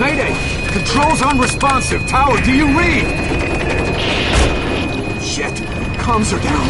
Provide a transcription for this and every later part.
Mayday! Controls unresponsive. Tower, do you read? Shit. Comms are down.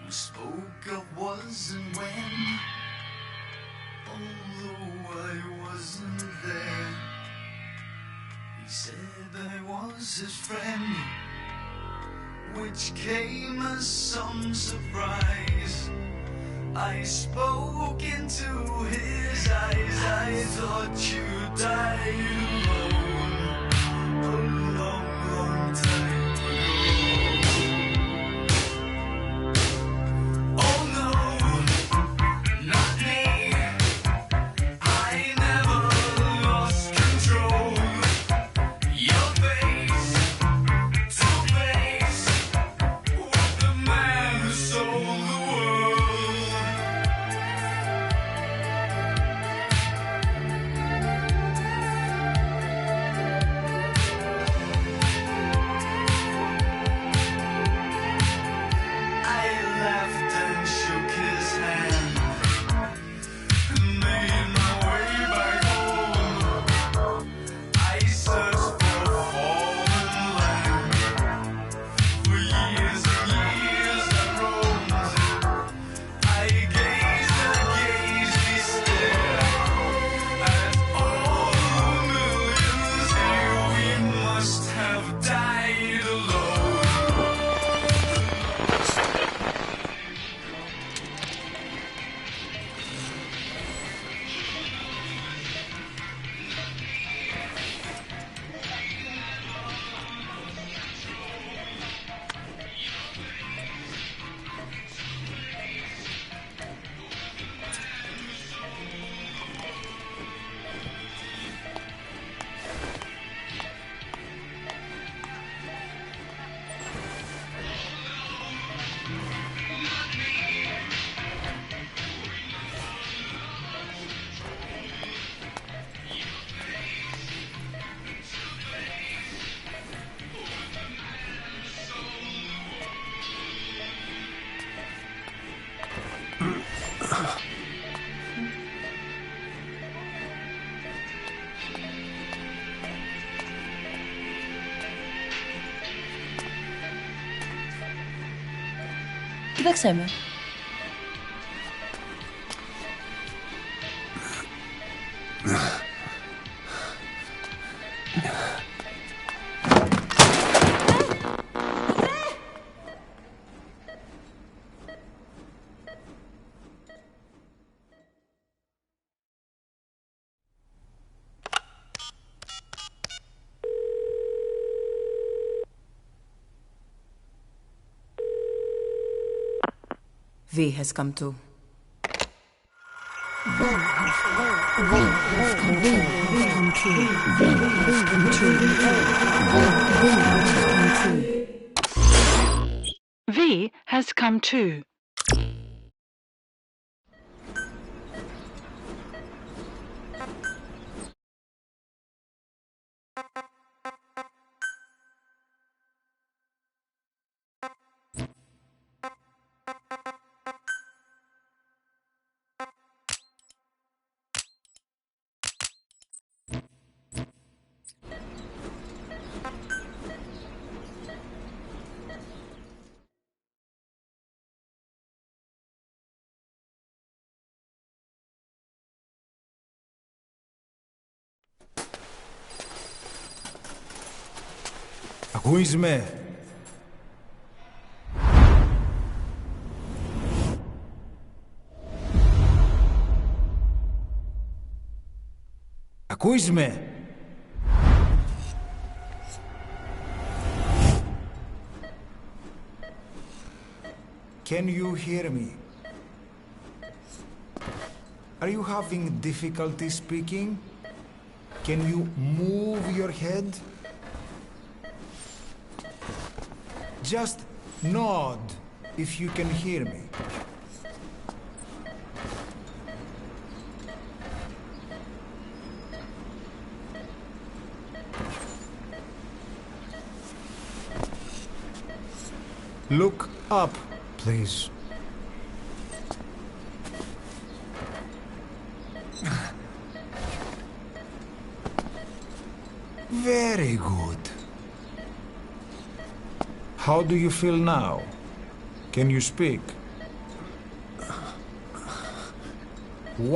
We spoke of was and when, although I wasn't there. He said I was his friend, which came as some surprise. I spoke into his eyes. I thought you died alone a long, long time ago. Oh no, not me. I never lost control. Your face to face with the man who sold the world. Tak chcemy. V has come to. V has come to. Ακούεις με? Ακούεις με? Can you hear me? Are you having difficulty speaking? Can you move your head? Just nod if you can hear me. Look up, please. Very good. How do you feel now? Can you speak?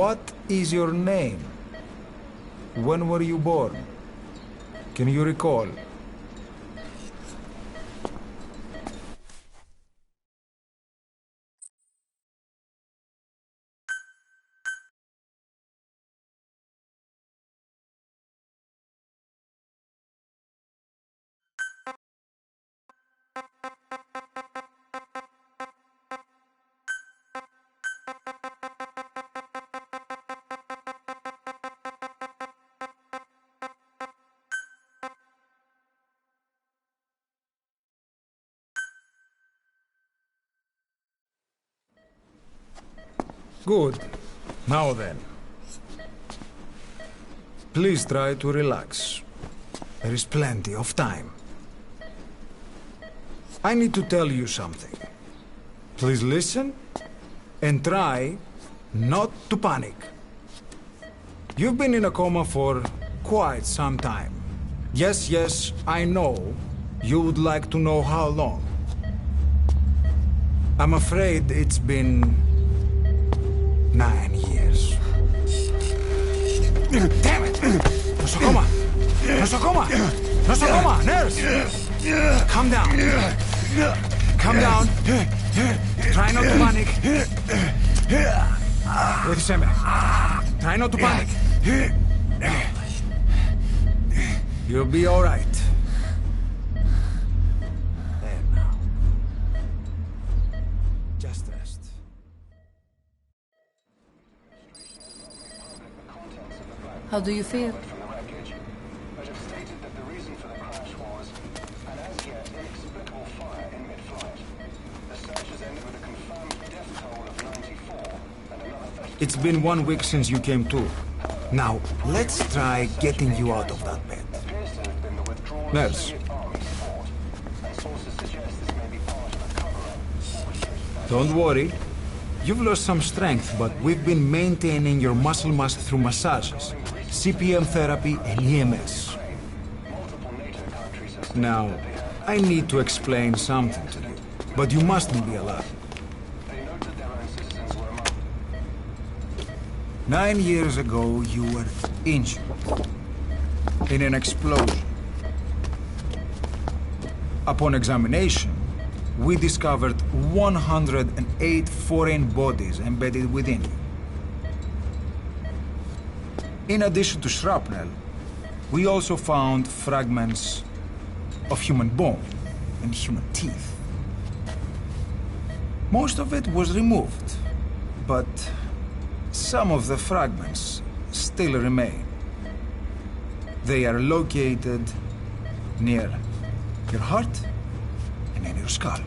What is your name? When were you born? Can you recall? Good. Now then. Please try to relax. There is plenty of time. I need to tell you something. Please listen and try not to panic. You've been in a coma for quite some time. Yes, I know you would like to know how long. I'm afraid it's been 9 years. Damn it! Nosocoma! Nosocoma! Nosocoma! Nurse! Calm down. Calm down. Try not to panic. Wait a second. Try not to panic. You'll be all right. There now. Just rest. How do you feel? From the wreckage, but have stated that the reason for the crash was an as yet inexplicable fire in mid-flight. The search has ended with a confirmed death toll of 94 and another 30. It's been 1 week since you came to. Now, let's try getting you out of that bed. Appears to have been the withdrawal Nurse. of Soviet army support, and sources suggest this may be part of a cover-up orchestrated by Don't worry. You've lost some strength, but we've been maintaining your muscle mass through massages, CPM therapy, and EMS. multiple NATO countries have Now, I need to explain something to you, but you mustn't be alarmed. they noted their own citizens were among 9 years ago, you were injured in an explosion. Upon examination, we discovered 108 foreign bodies embedded within you. In addition to shrapnel, we also found fragments of human bone and human teeth. Most of it was removed, but some of the fragments still remain. They are located near your heart and in your skull.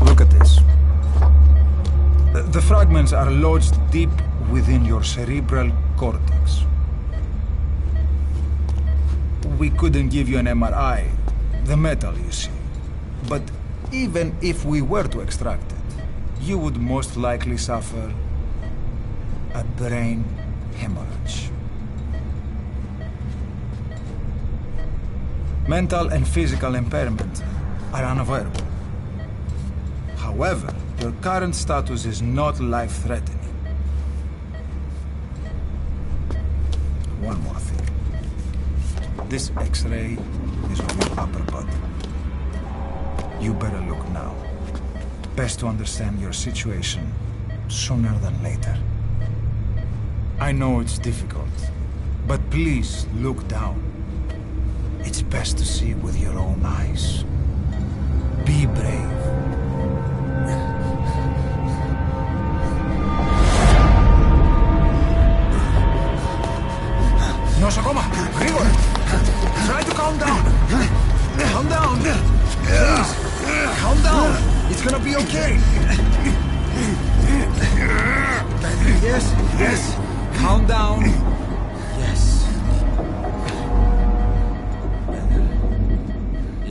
Look at this. The fragments are lodged deep within your cerebral cortex. We couldn't give you an MRI, the metal, you see. But even if we were to extract it, you would most likely suffer a brain hemorrhage. Mental and physical impairment are unavoidable. However, your current status is not life-threatening. One more thing. This X-ray is of your upper body. You better look now. Best to understand your situation sooner than later. I know it's difficult, but please look down. It's best to see with your own eyes. Be brave. Nosokoma, γρήγορα! Try to calm down. Calm down. Please, calm down. It's gonna be okay. Yes, yes. Calm down. Yes.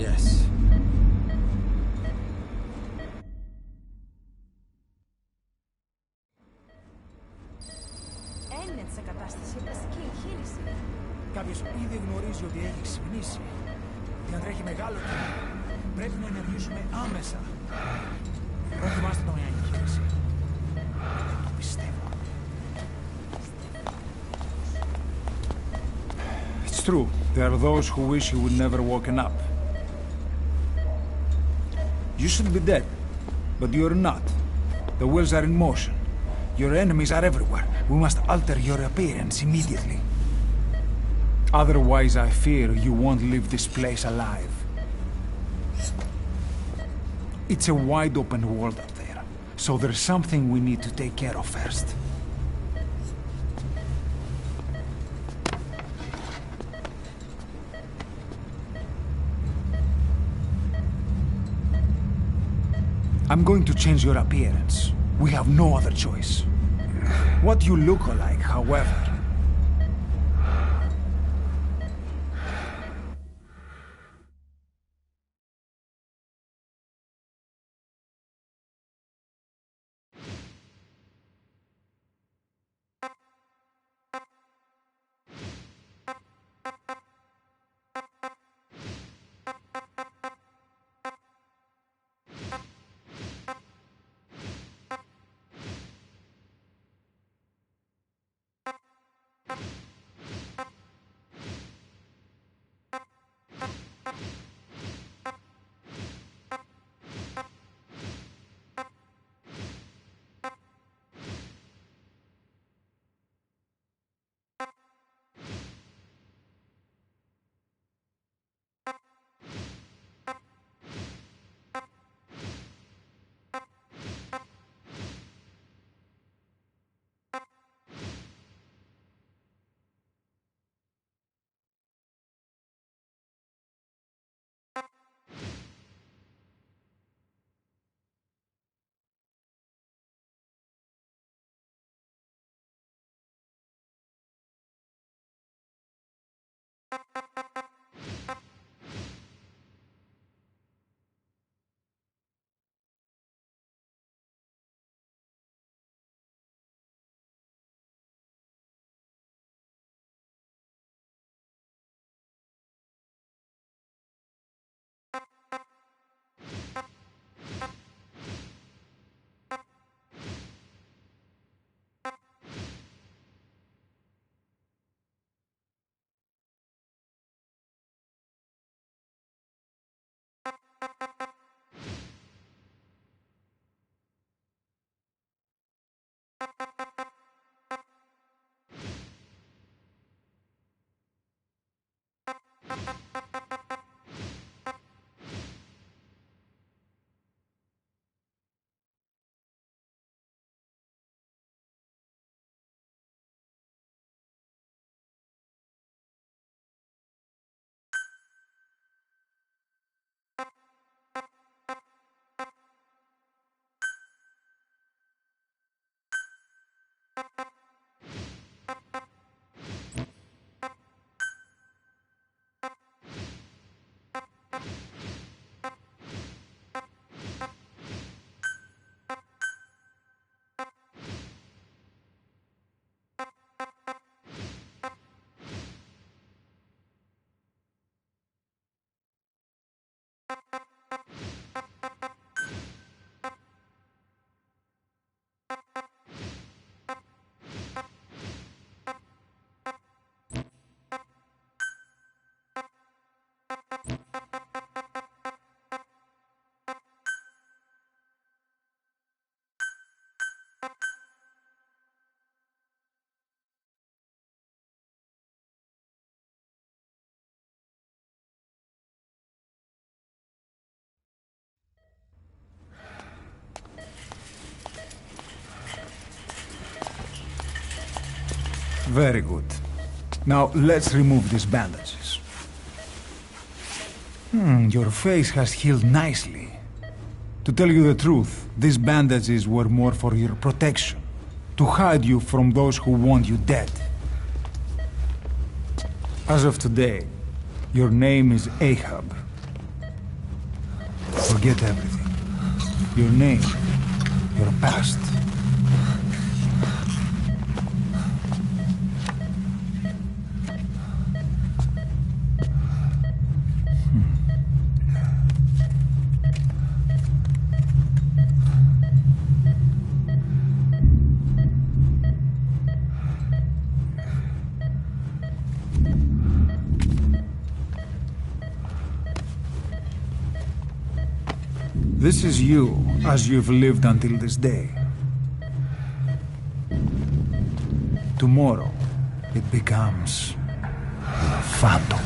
Yes. Έγινε σε κατάσταση βασική εγχείρηση. Κάποιος ήδη γνωρίζει ότι έχει ξυπνήσει. Και αν τρέχει μεγάλο κύμα, πρέπει να ενεργήσουμε άμεσα. Προετοιμάστε τον για εγχείρηση. Το πιστεύω. It's true. There are those who wish you would never woken up. You should be dead, but you're not. The wheels are in motion. Your enemies are everywhere. We must alter your appearance immediately. Otherwise, I fear you won't leave this place alive. It's a wide open world up there, so there's something we need to take care of first. I'm going to change your appearance. We have no other choice. What you look like, however, Very good. Now, let's remove these bandages. Your face has healed nicely. To tell you the truth, these bandages were more for your protection. To hide you from those who want you dead. As of today, your name is Ahab. Forget everything. Your name, your past. This is you, as you've lived until this day. Tomorrow, it becomes a phantom.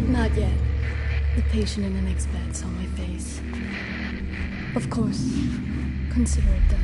Not yet. The patient in the next bed saw my face. Of course. Consider it done.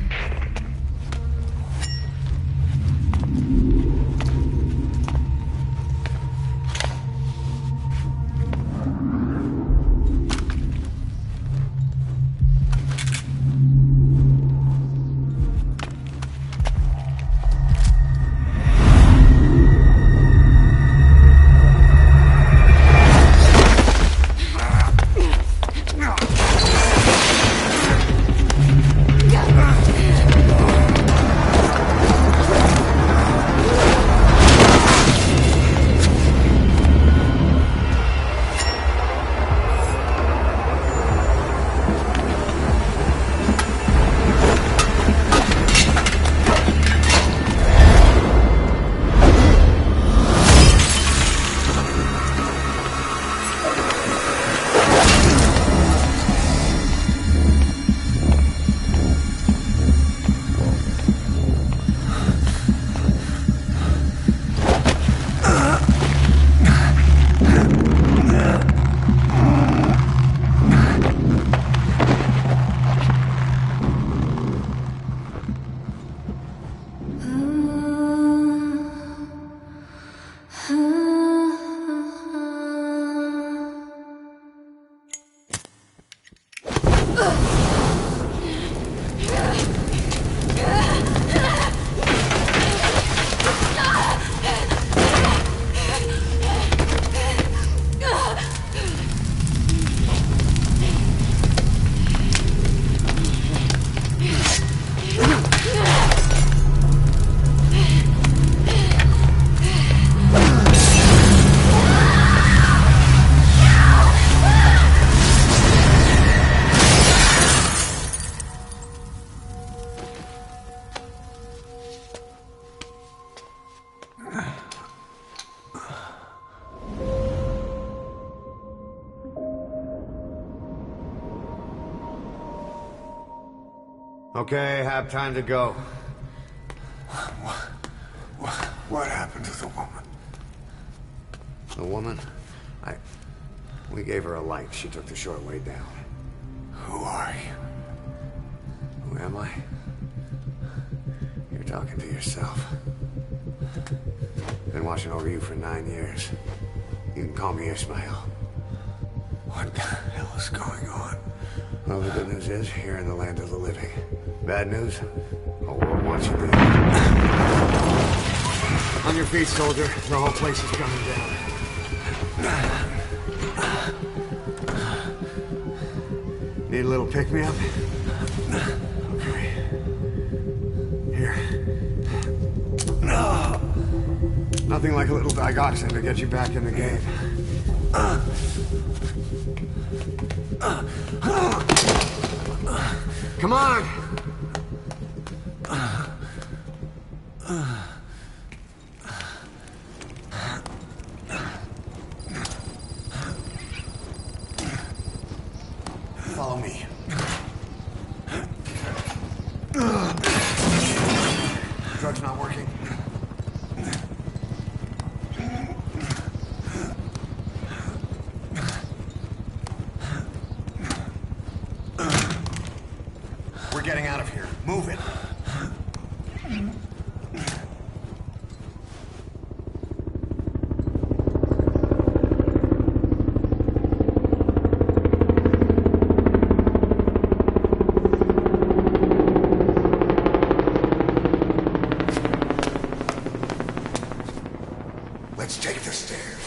Okay, have time to go. What happened to the woman? The woman? We gave her a light. She took the short way down. Who are you? Who am I? You're talking to yourself. Been watching over you for 9 years. You can call me Ismail. What the hell is going on? Well, the good news is, you're in the land of the living. Bad news? Whole world wants you dead. On your feet, soldier. The whole place is coming down. Need a little pick-me-up? Okay. Here. Nothing like a little digoxin to get you back in the game. Come on! Follow me. Drug's not working. We're getting out of here. Move it. Let's take the stairs.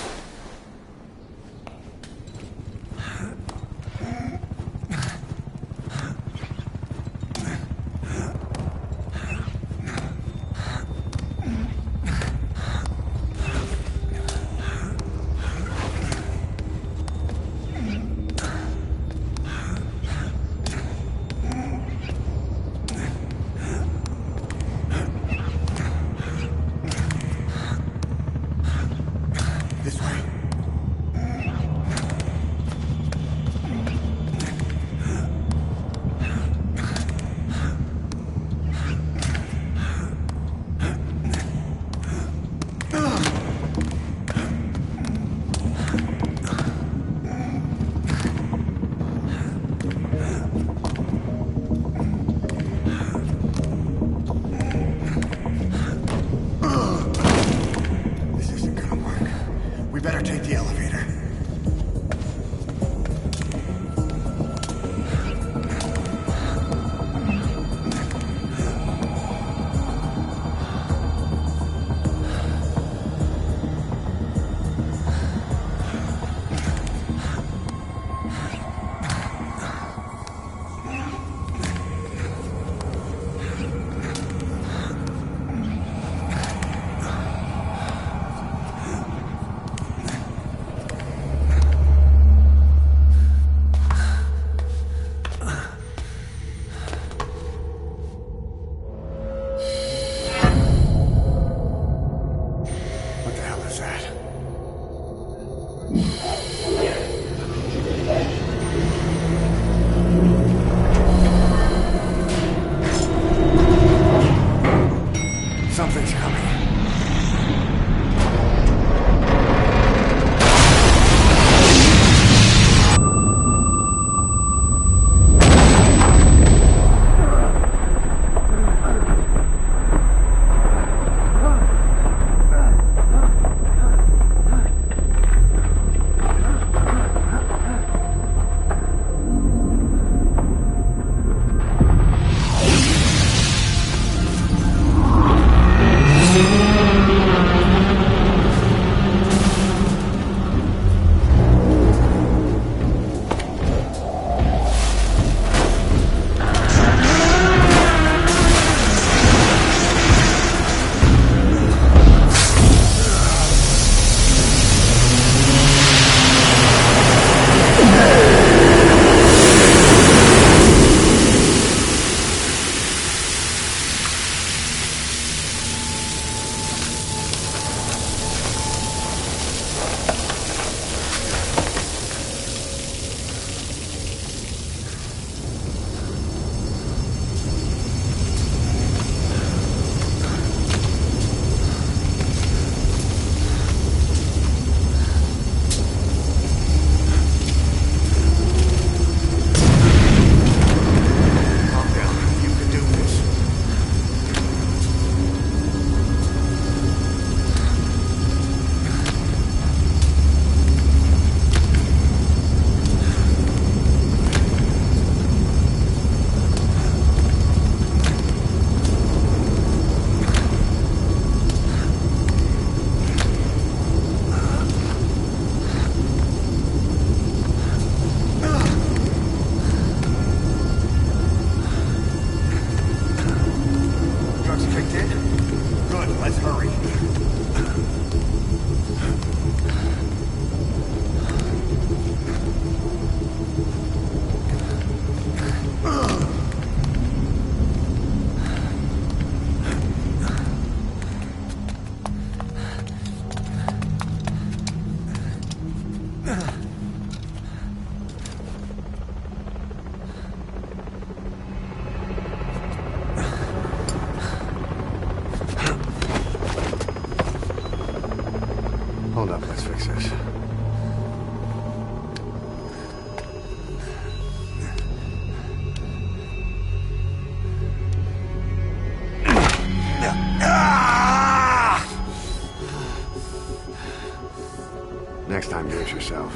Next time, do it yourself.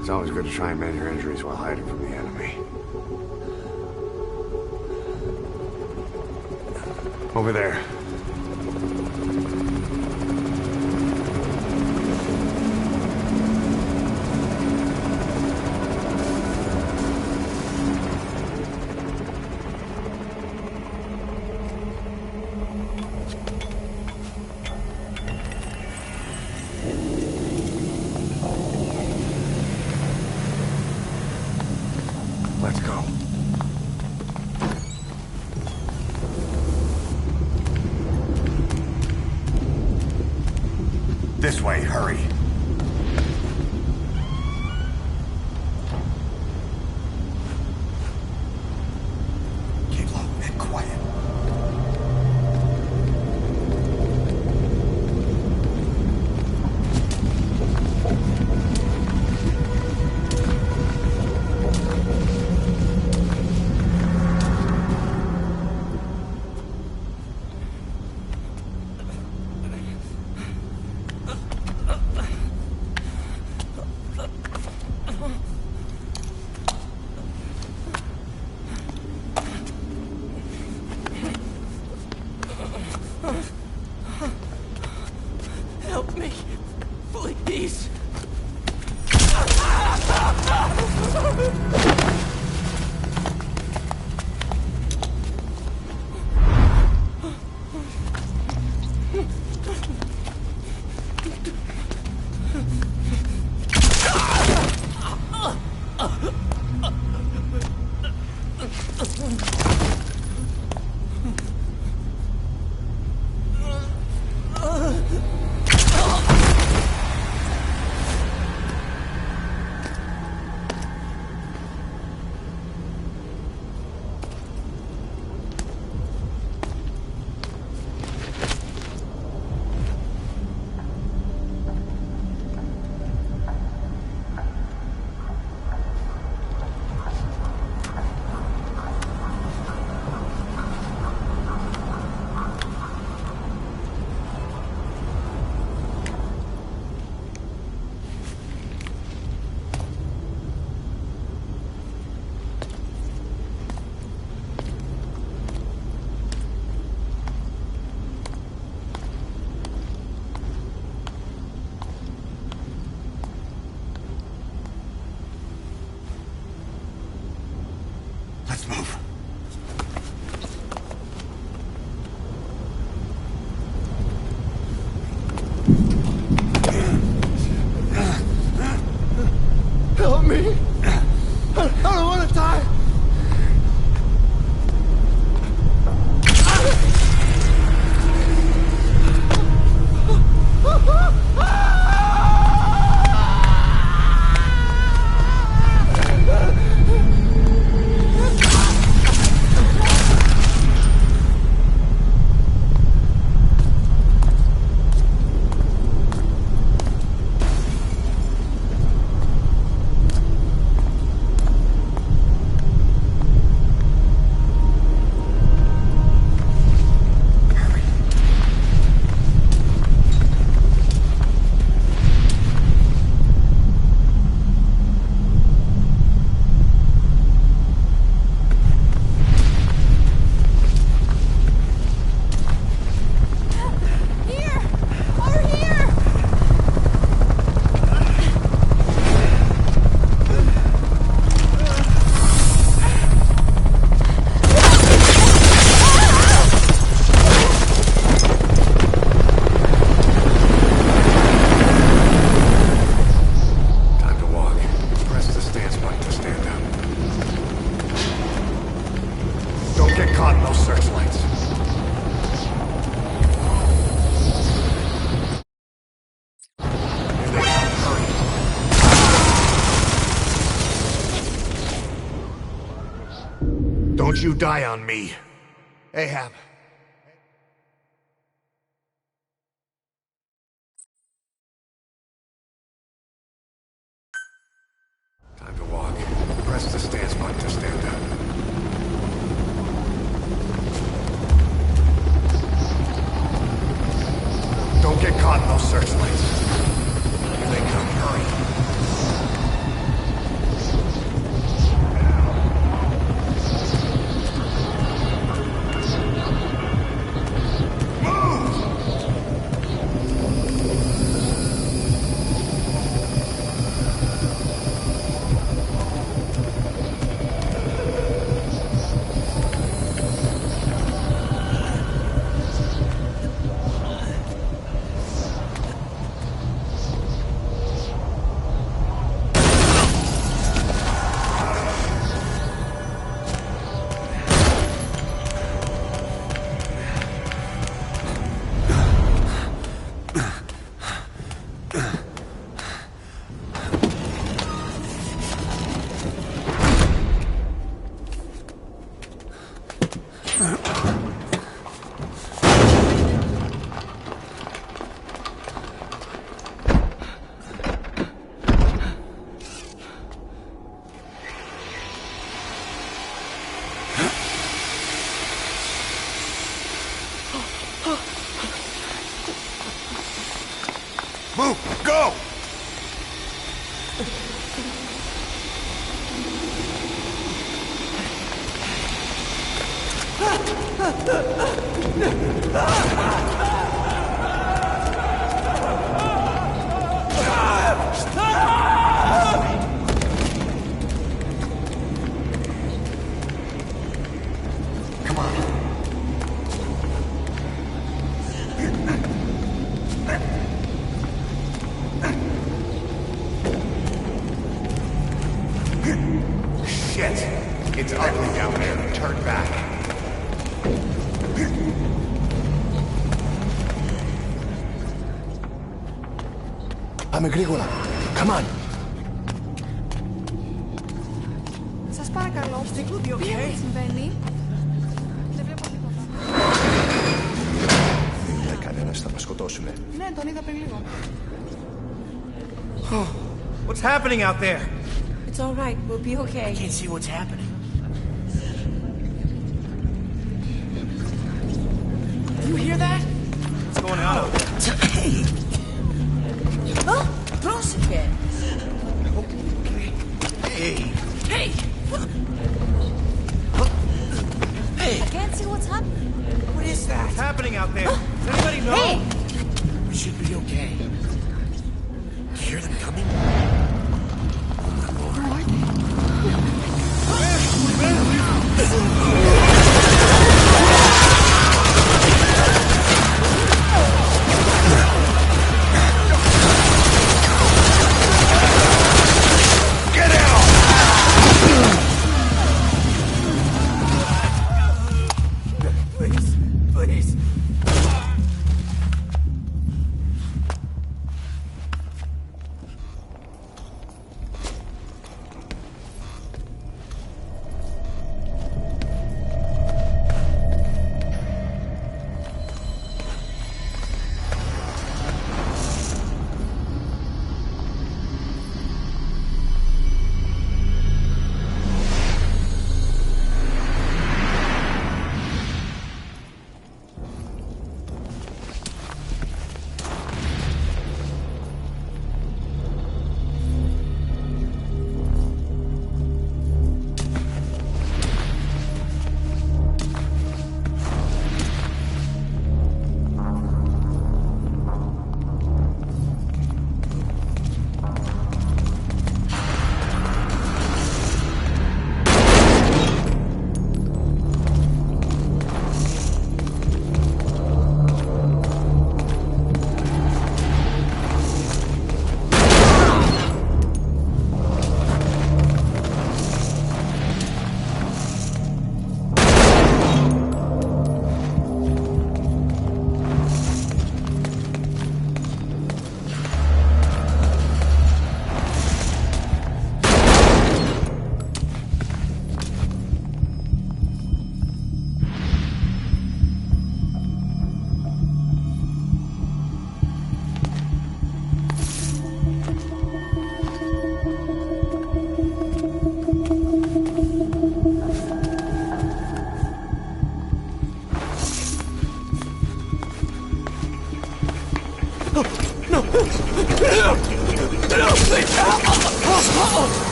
It's always good to try and mend your injuries while hiding from the enemy. Over there. Let's go. This way, hurry. Keep low and quiet. Help me, please. Let's move. Help me. I don't want to die. Don't you die on me. Ahab. Time to walk. Press the stance button to stand up. Don't get caught in those searchlights. Here they come. Hurry. Move! Go! Come on. Shit! It's ugly down there. Turn back. Πάμε γρήγορα. Come on. Σας παρακαλώ. Τι συμβαίνει? Δεν βλέπω τίποτα. Δεν είδα κανένας, θα μας σκοτώσουνε. Ναι, τον είδα πριν λίγο. What's happening out there? It's all right. We'll be okay. I can't see what's happening. You hear that? What's going on out there? Πρόσεχε. Hey! Hey! Hey! I can't see what's happening. What is that? What's happening out there? Does anybody know? Hey! We should be okay. You hear them coming?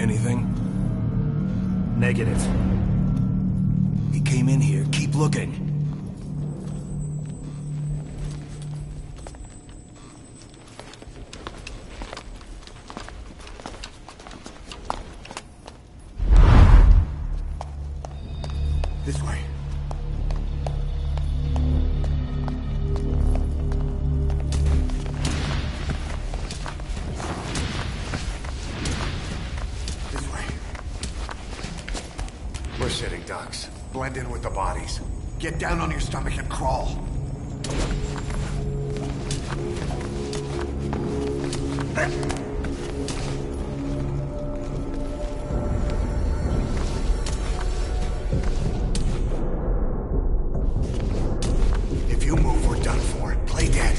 Anything? Negative. He came in here. Keep looking. This way. We're sitting ducks. Blend in with the bodies. Get down on your stomach and crawl. If you move, we're done for. Play dead.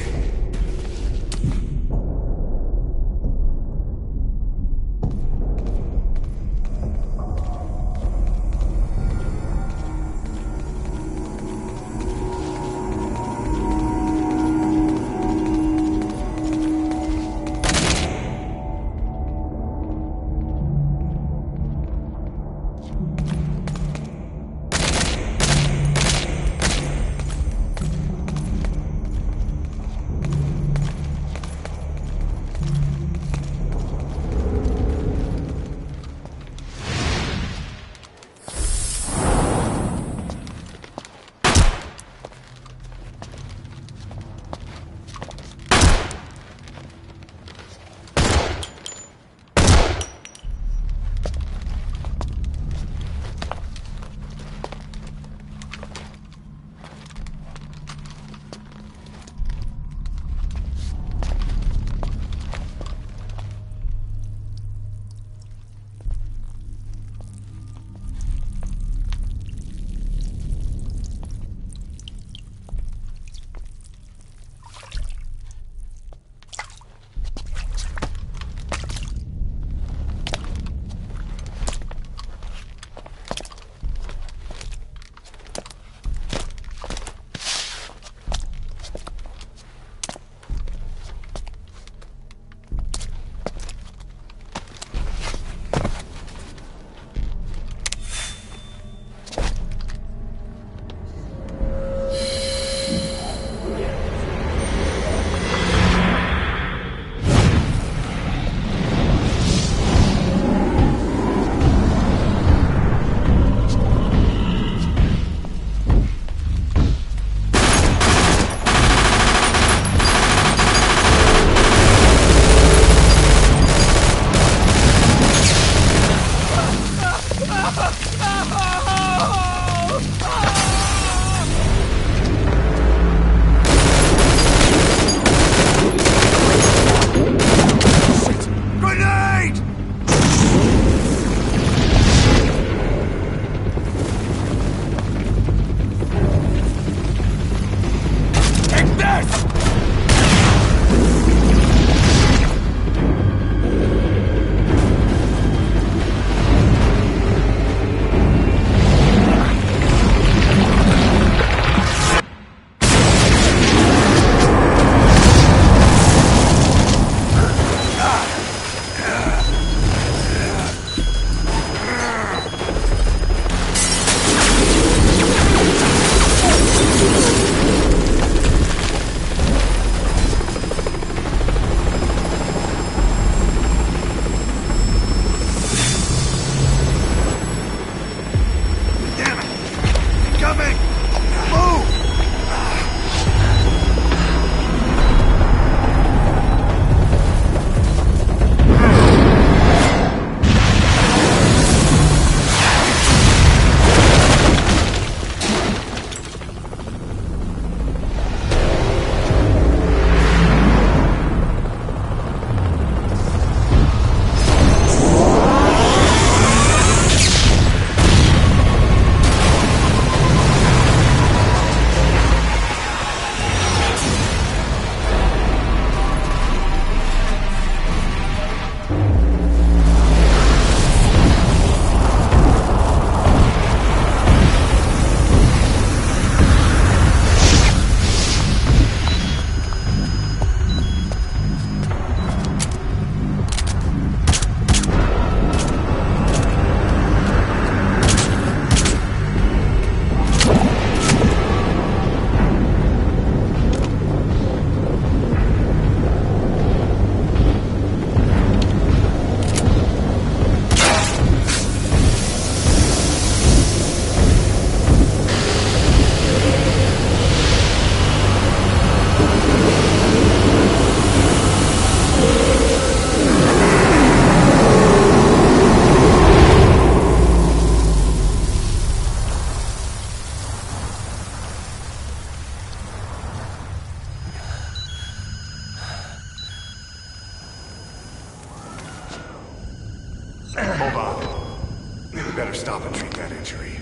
stop and treat that injury.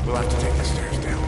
We'll have to take the stairs down.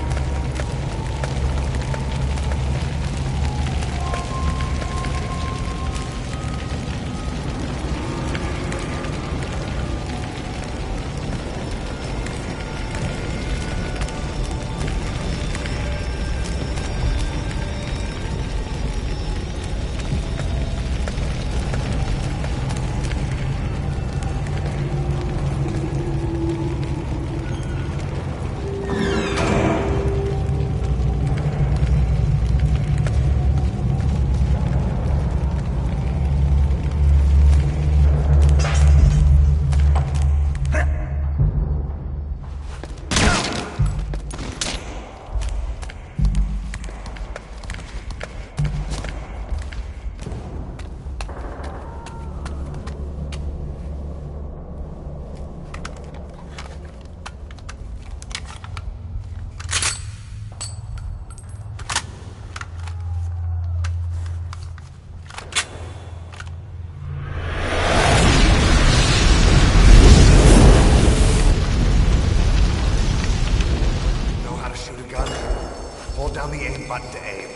Hold down the aim button to aim.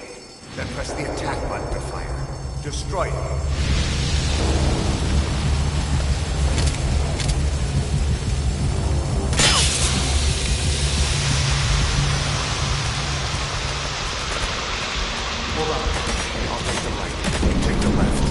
Then press the attack button to fire. Destroy it. Hold on. I'll take the right. You take the left.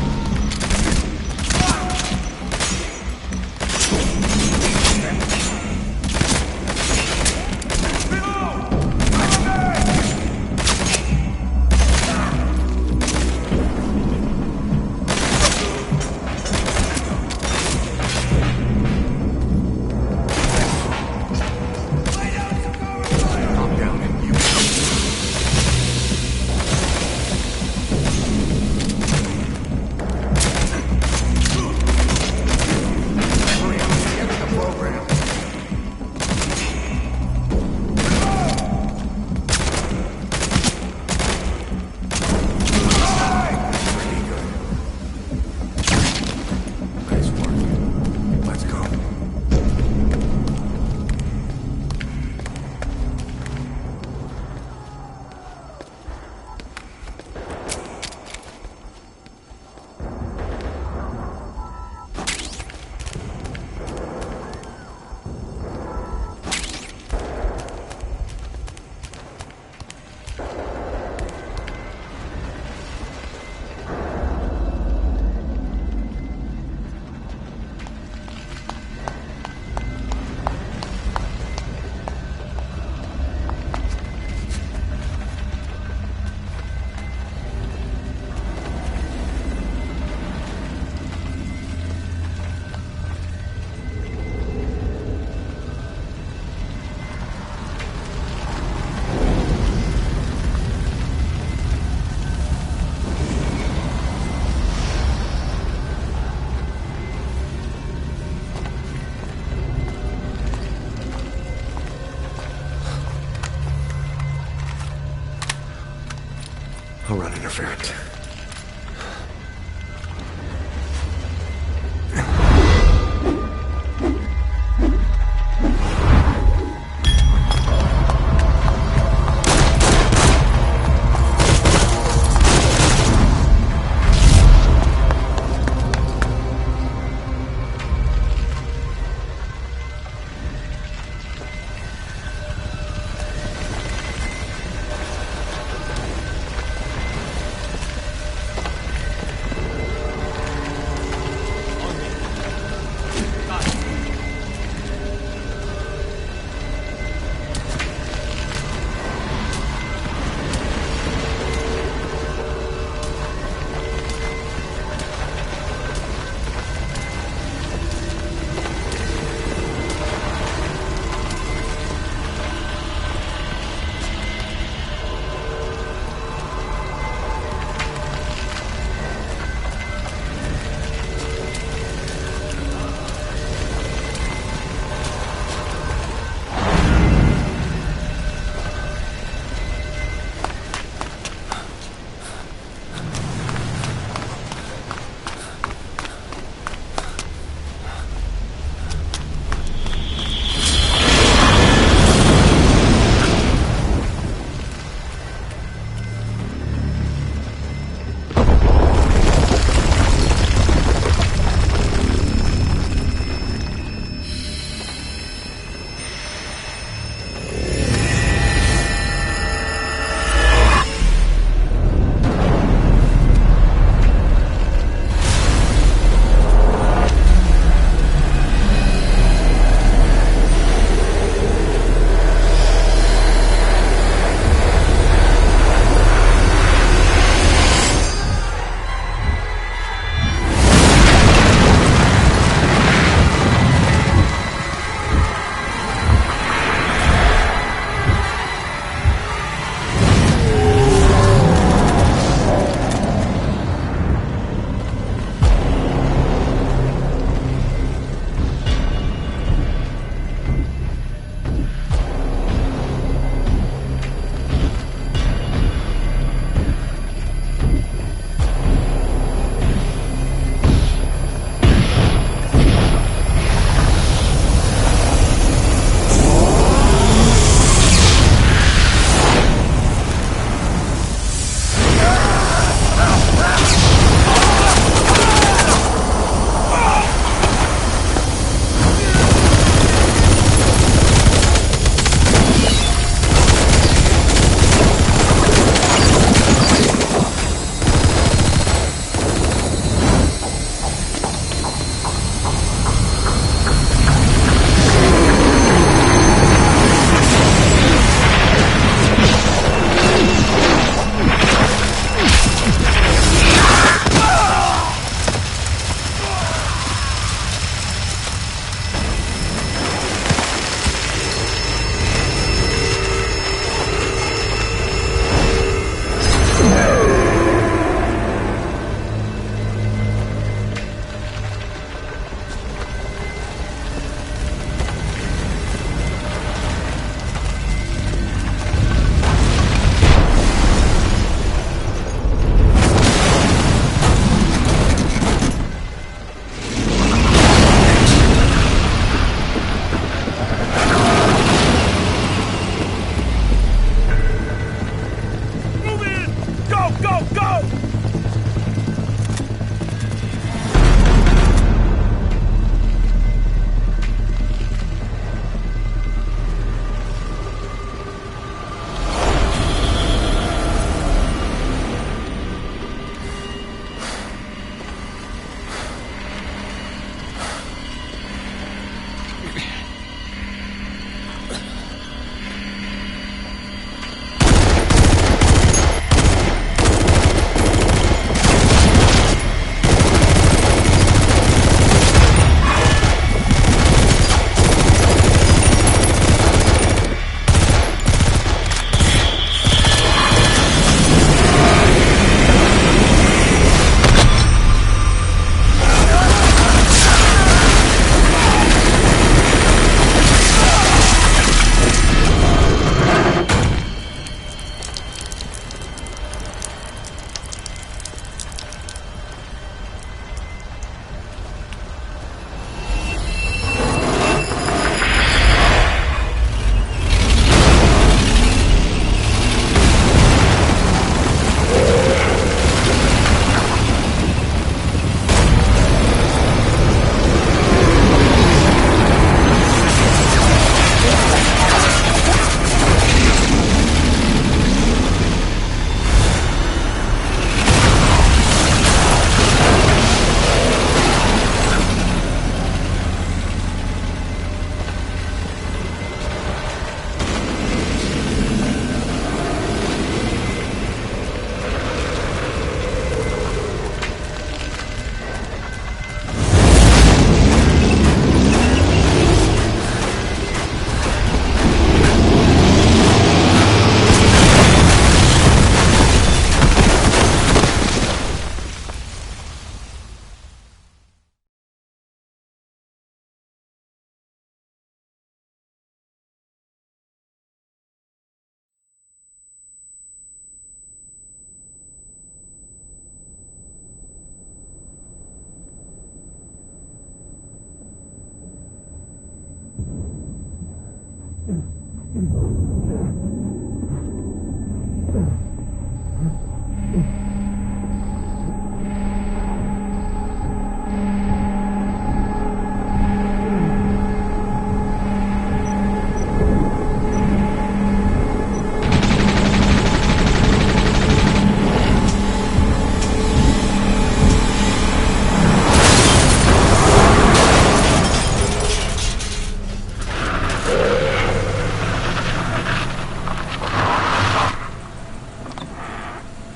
I'll run interference.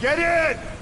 Get in!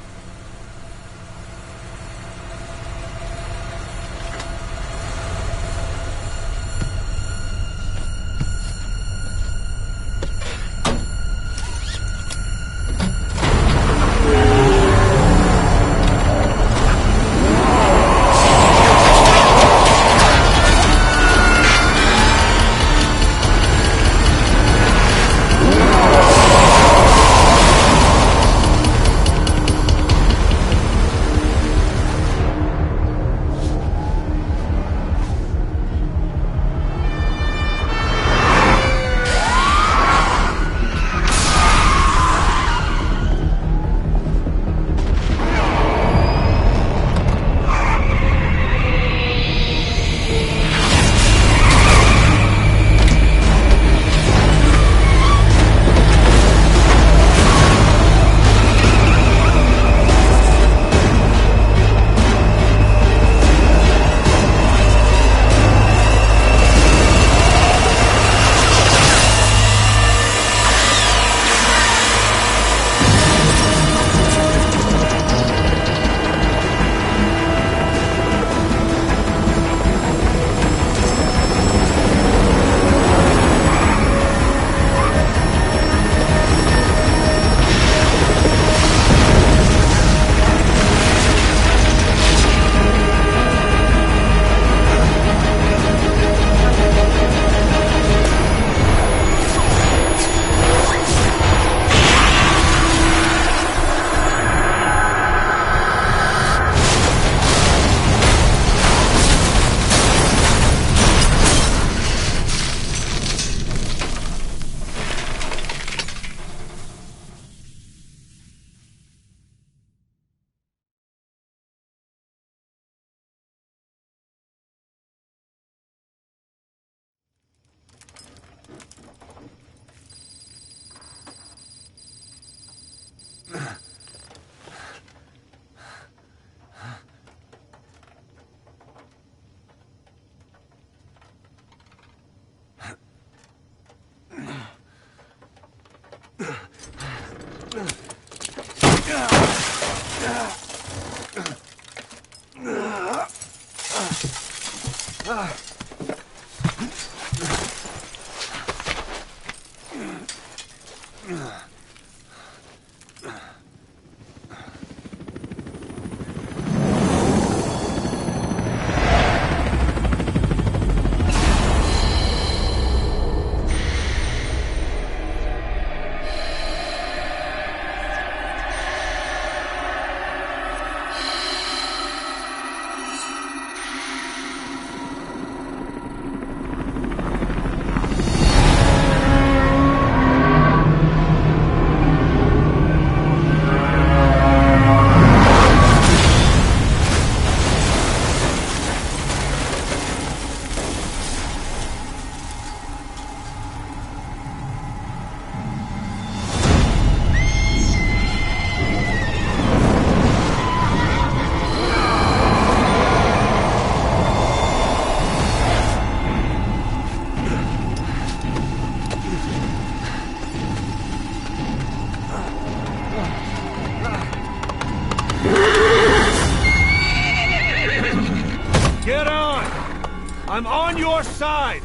I'm on your side!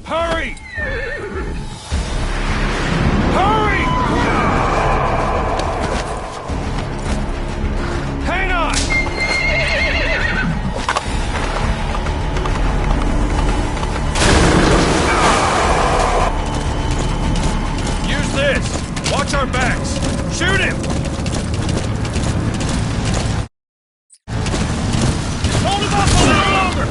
Hurry! Hurry! Hang on! Use this! Watch our backs! Shoot him! Hold him up a little longer!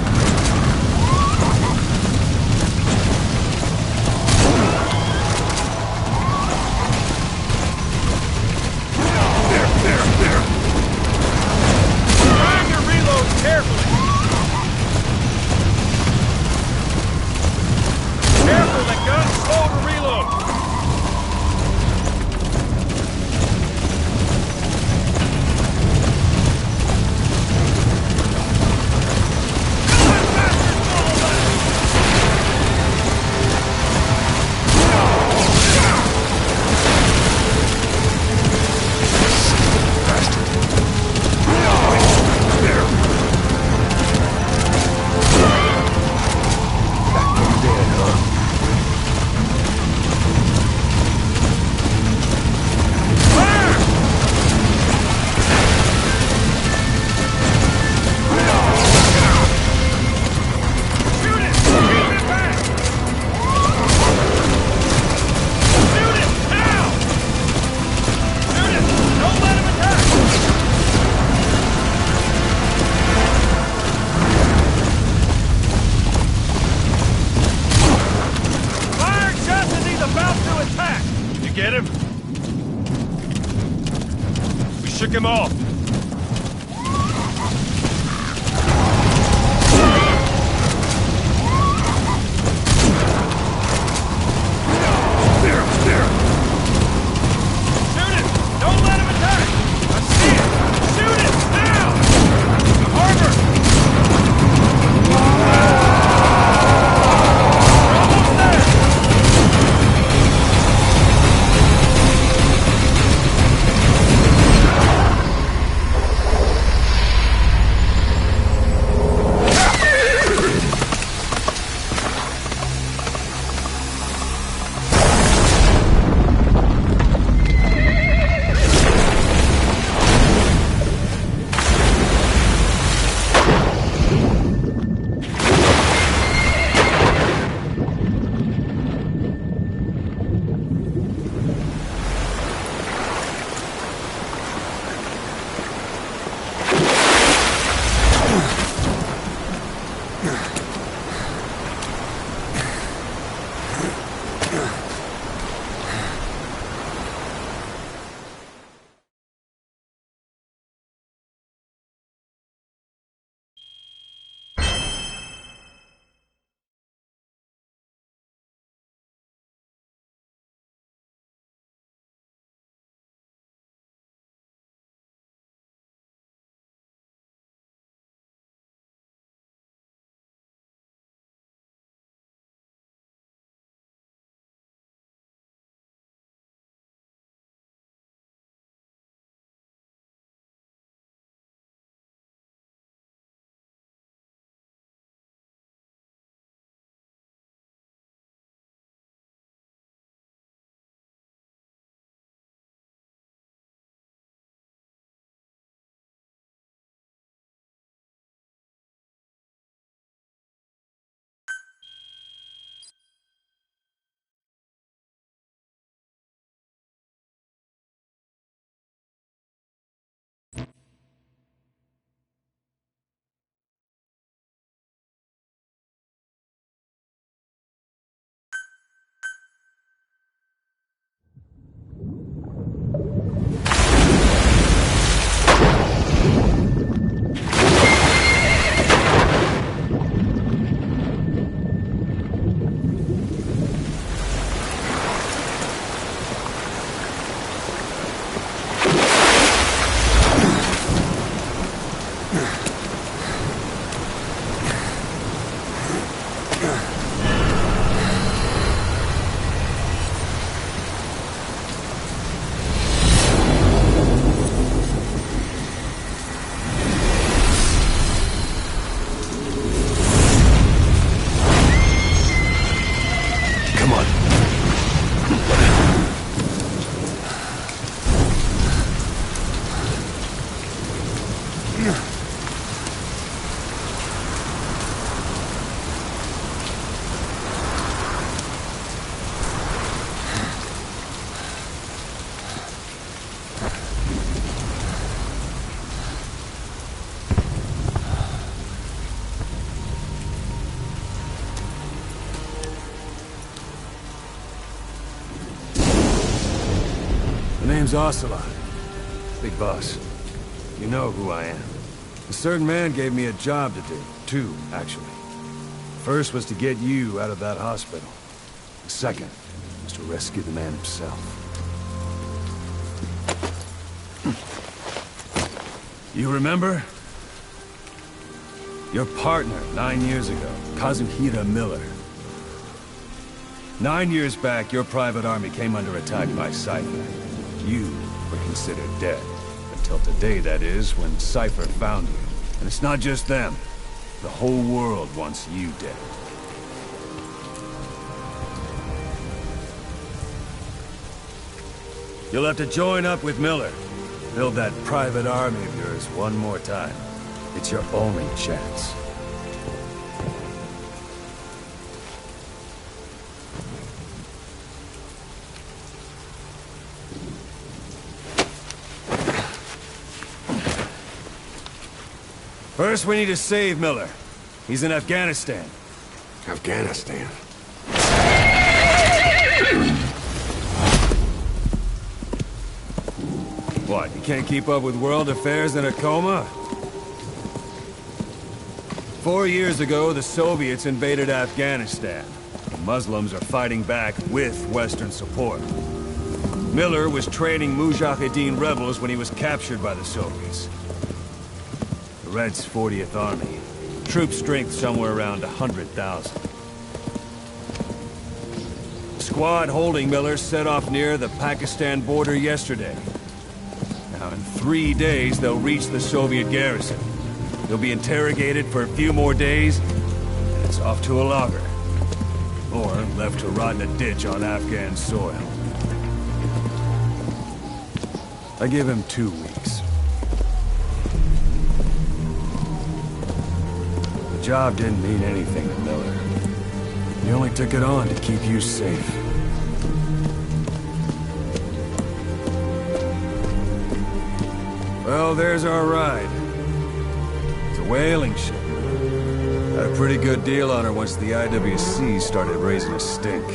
them all! The name's Ocelot. Big boss. You know who I am. A certain man gave me a job to do. Two, actually. First was to get you out of that hospital. The second was to rescue the man himself. You remember? Your partner, 9 years ago, Kazuhira Miller. 9 years back, your private army came under attack by Cypher. You were considered dead. Until today, that is, when Cypher found you. And it's not just them. The whole world wants you dead. You'll have to join up with Miller. Build that private army of yours one more time. It's your only chance. First, we need to save Miller. He's in Afghanistan. Afghanistan? What, you can't keep up with world affairs in a coma? 4 years ago, the Soviets invaded Afghanistan. The Muslims are fighting back with Western support. Miller was training Mujahideen rebels when he was captured by the Soviets. The Reds' 40th Army. Troop strength somewhere around 100,000. The squad holding Miller set off near the Pakistan border yesterday. Now, in 3 days, they'll reach the Soviet garrison. They'll be interrogated for a few more days, and it's off to a lager. Or left to rot in a ditch on Afghan soil. I give him 2 weeks. The job didn't mean anything to Miller. He only took it on to keep you safe. Well, there's our ride. It's a whaling ship. Had a pretty good deal on her once the IWC started raising a stink.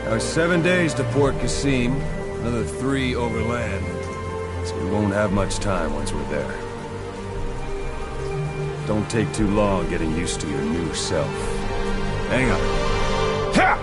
Now, 7 days to Port Qasim, another 3 overland. So we won't have much time once we're there. Don't take too long getting used to your new self. Hang on. Ha!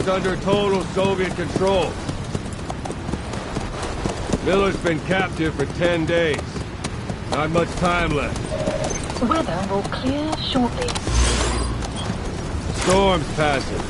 is under total Soviet control. Miller's been captive for 10 days. Not much time left. Weather will clear shortly. Storm's passing.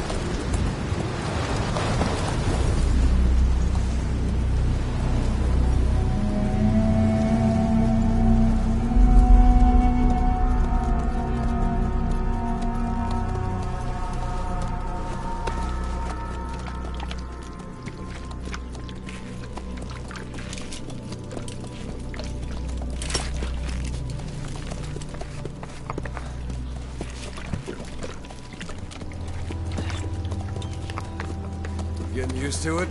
Getting used to it?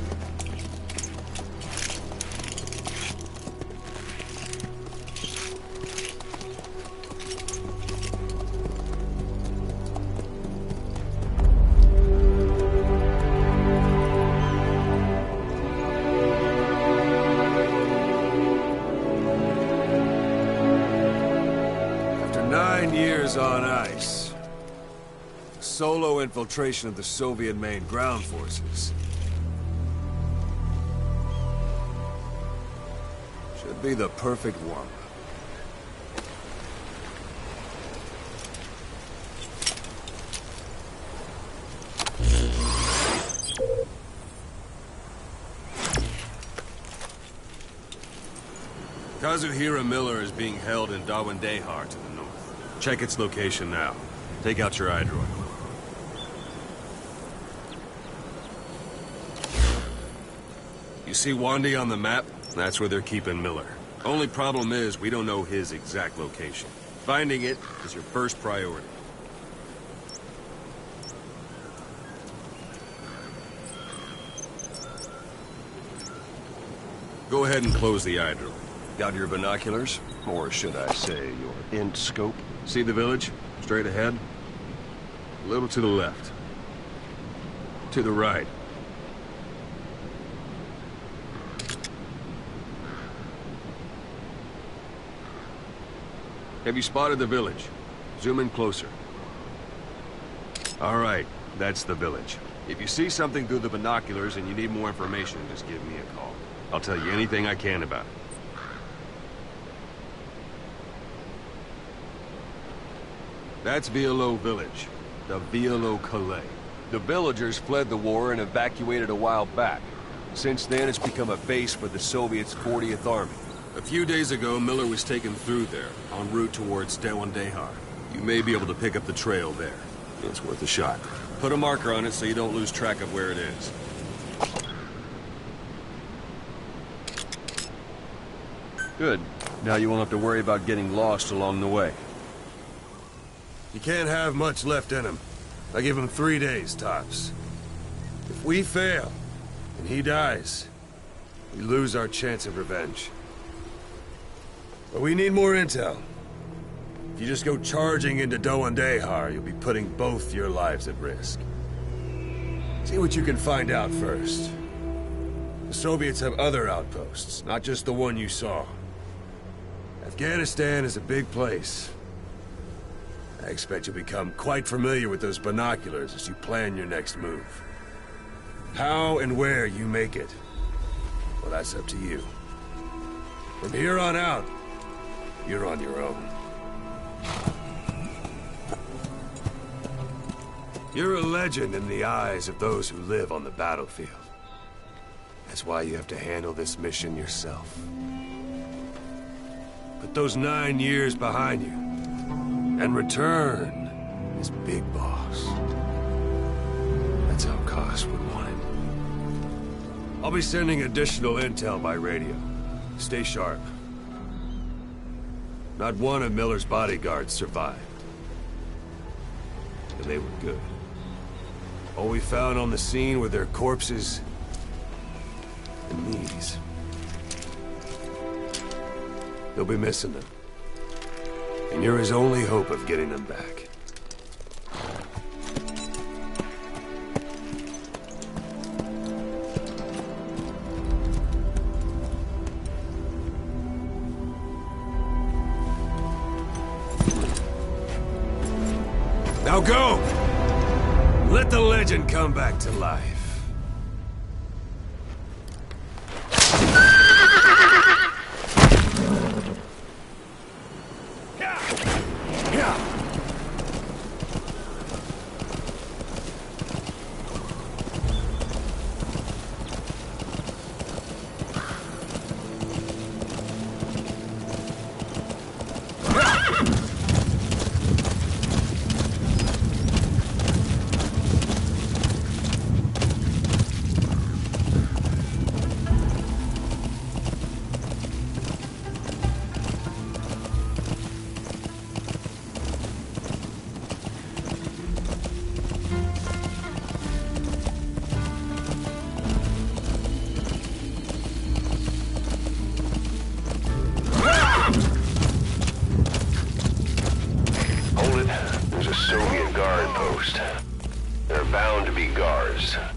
After 9 years on ice, solo infiltration of the Soviet main ground forces should be the perfect warm-up. Kazuhira Miller is being held in Dawandehar to the north. Check its location now. Take out your iDroid. You see Wandi on the map? That's where they're keeping Miller. Only problem is, we don't know his exact location. Finding it is your first priority. Go ahead and close the iDroid. Got your binoculars? Or should I say, your int scope? See the village? Straight ahead? A little to the left. To the right. Have you spotted the village? Zoom in closer. All right, that's the village. If you see something through the binoculars and you need more information, just give me a call. I'll tell you anything I can about it. That's Violo Village, the Violo Calais. The villagers fled the war and evacuated a while back. Since then, it's become a base for the Soviets' 40th Army. A few days ago, Miller was taken through there, en route towards Dawandehar. You may be able to pick up the trail there. It's worth a shot. Put a marker on it so you don't lose track of where it is. Good. Now you won't have to worry about getting lost along the way. You can't have much left in him. I give him 3 days, tops. If we fail, and he dies, we lose our chance of revenge. But we need more intel. If you just go charging into Dawandehar, you'll be putting both your lives at risk. See what you can find out first. The Soviets have other outposts, not just the one you saw. Afghanistan is a big place. I expect you'll become quite familiar with those binoculars as you plan your next move. How and where you make it, well, that's up to you. From here on out, you're on your own. You're a legend in the eyes of those who live on the battlefield. That's why you have to handle this mission yourself. Put those 9 years behind you, and return as Big Boss. That's how Koss would want it. I'll be sending additional intel by radio. Stay sharp. Not one of Miller's bodyguards survived. And they were good. All we found on the scene were their corpses and knees. They'll be missing them. And you're his only hope of getting them back. Now go! Let the legend come back to life.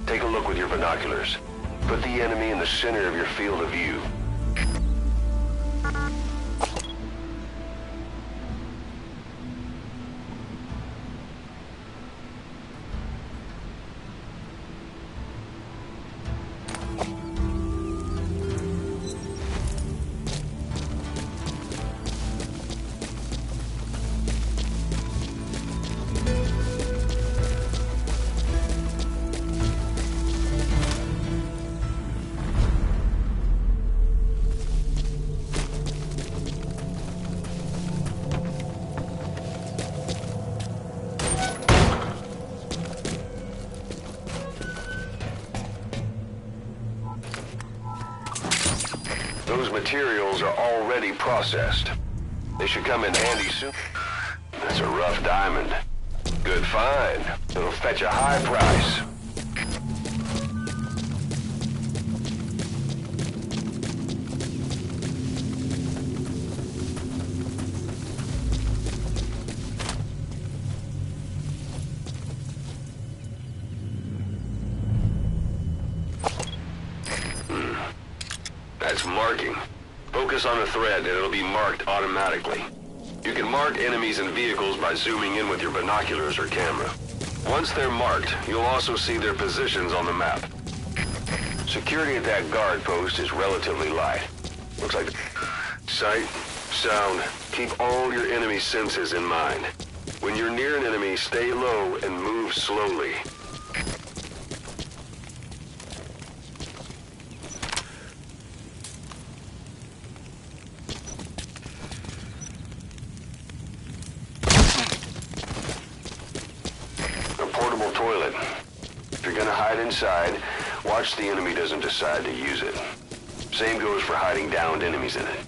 Take a look with your binoculars. Put the enemy in the center of your field of view. Those materials are already processed. They should come in handy soon. That's a rough diamond. Good find. It'll fetch a high price. That's marking. Focus on the thread and it'll be marked automatically. You can mark enemies and vehicles by zooming in with your binoculars or camera. Once they're marked, you'll also see their positions on the map. Security at that guard post is relatively light. Looks like sight, sound. Keep all your enemy senses in mind. When you're near an enemy, stay low and move slowly. Toilet. If you're gonna hide inside, watch the enemy doesn't decide to use it. Same goes for hiding downed enemies in it.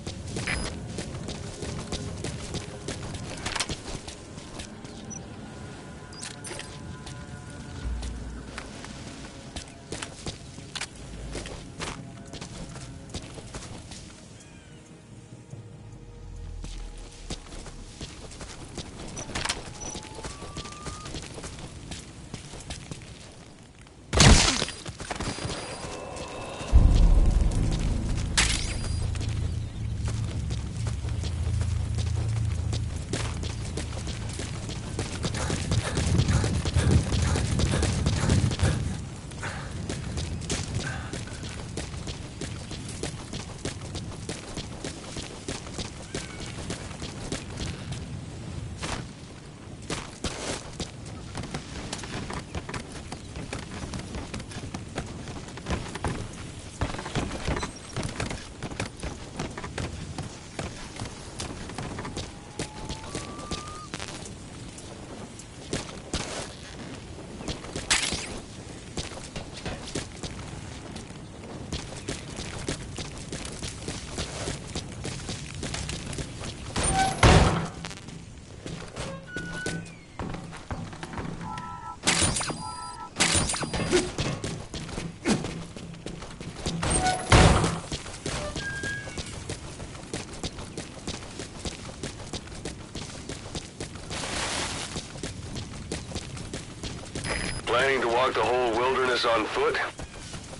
Planning to walk the whole wilderness on foot?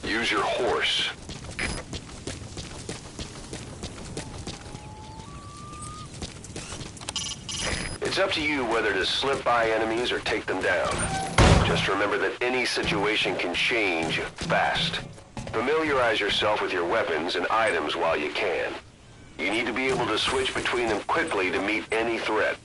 Use your horse. It's up to you whether to slip by enemies or take them down. Just remember that any situation can change fast. Familiarize yourself with your weapons and items while you can. You need to be able to switch between them quickly to meet any threat.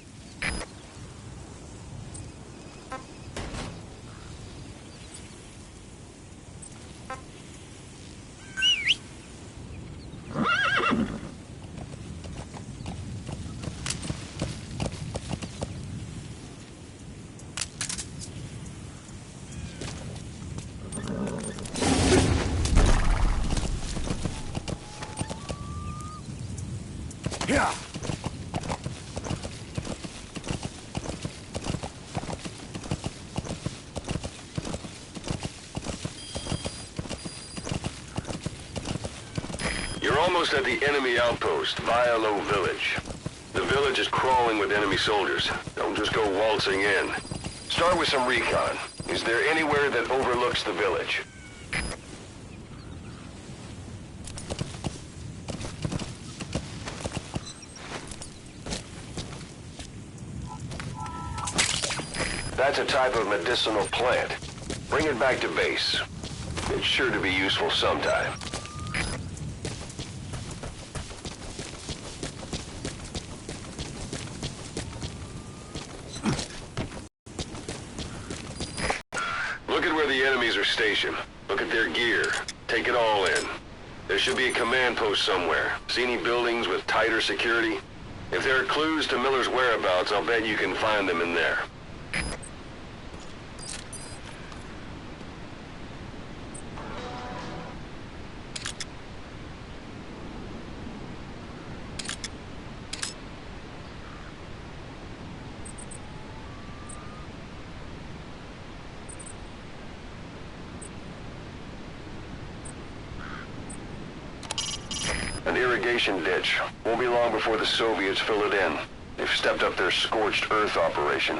Yeah. You're almost at the enemy outpost, Violo Village. The village is crawling with enemy soldiers. Don't just go waltzing in. Start with some recon. Is there anywhere that overlooks the village? That's a type of medicinal plant. Bring it back to base. It's sure to be useful sometime. Look at where the enemies are stationed. Look at their gear. Take it all in. There should be a command post somewhere. See any buildings with tighter security? If there are clues to Miller's whereabouts, I'll bet you can find them in there. An irrigation ditch. Won't be long before the Soviets fill it in. They've stepped up their scorched earth operation.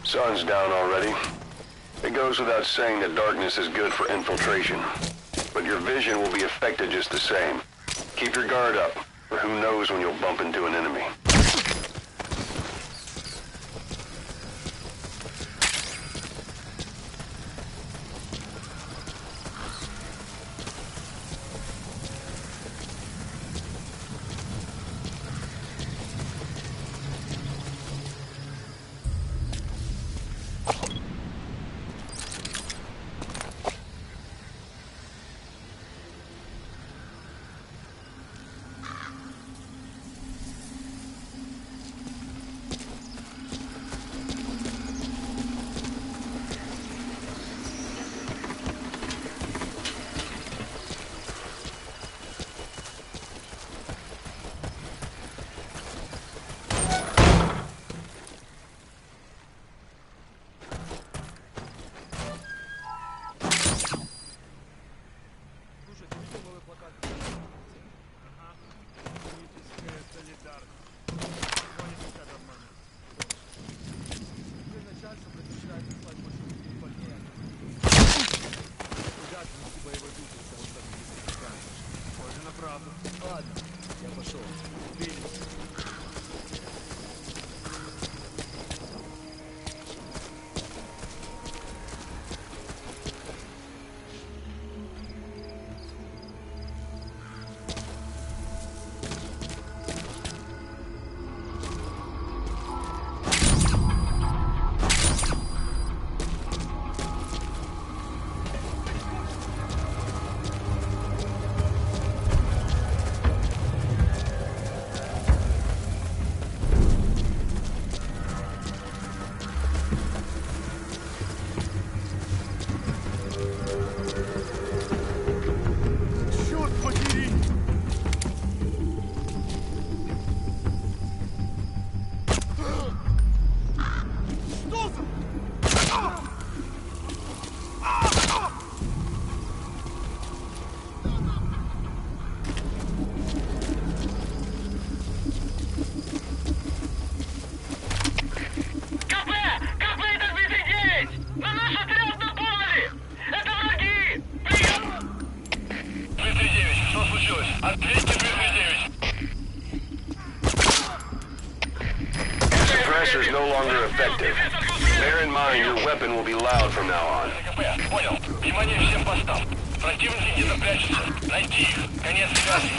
Sun's down already. It goes without saying that darkness is good for infiltration. But your vision will be affected just the same. Keep your guard up, or who knows when you'll bump into an enemy. Suppressor's no longer effective. Bear in mind your weapon will be loud from now on. Понял. Внимание всем постам. Противники где-то прячутся. Найти их. Конец связи.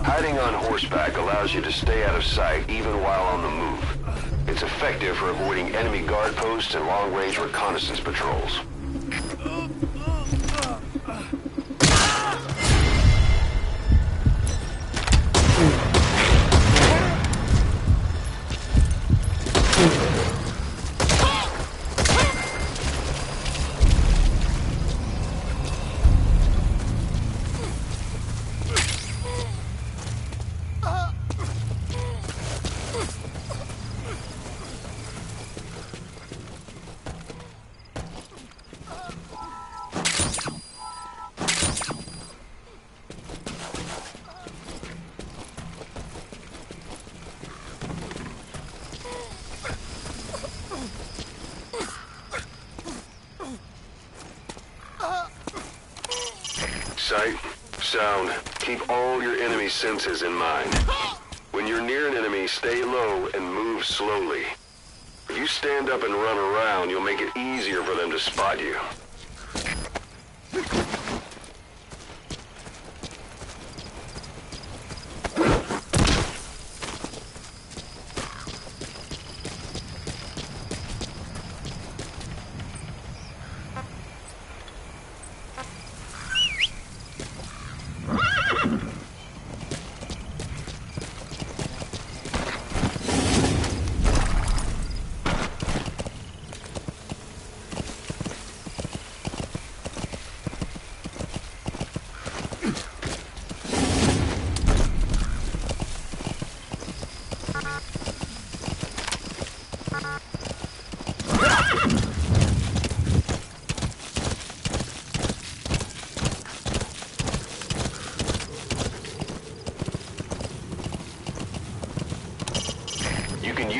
Hiding on horseback allows you to stay out of sight even while on the move. It's effective for avoiding enemy guard posts and long-range reconnaissance patrols. Sight, sound, keep all your enemy senses in mind. When you're near an enemy, stay low and move slowly. If you stand up and run around, you'll make it easier for them to spot you.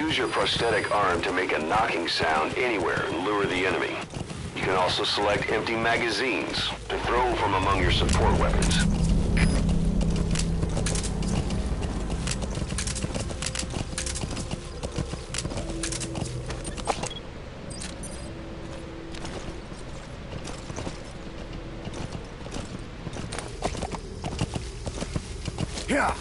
Use your prosthetic arm to make a knocking sound anywhere and lure the enemy. You can also select empty magazines to throw from among your support weapons. Yeah.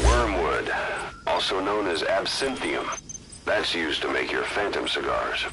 Wormwood, also known as absinthium. That's used to make your phantom cigars.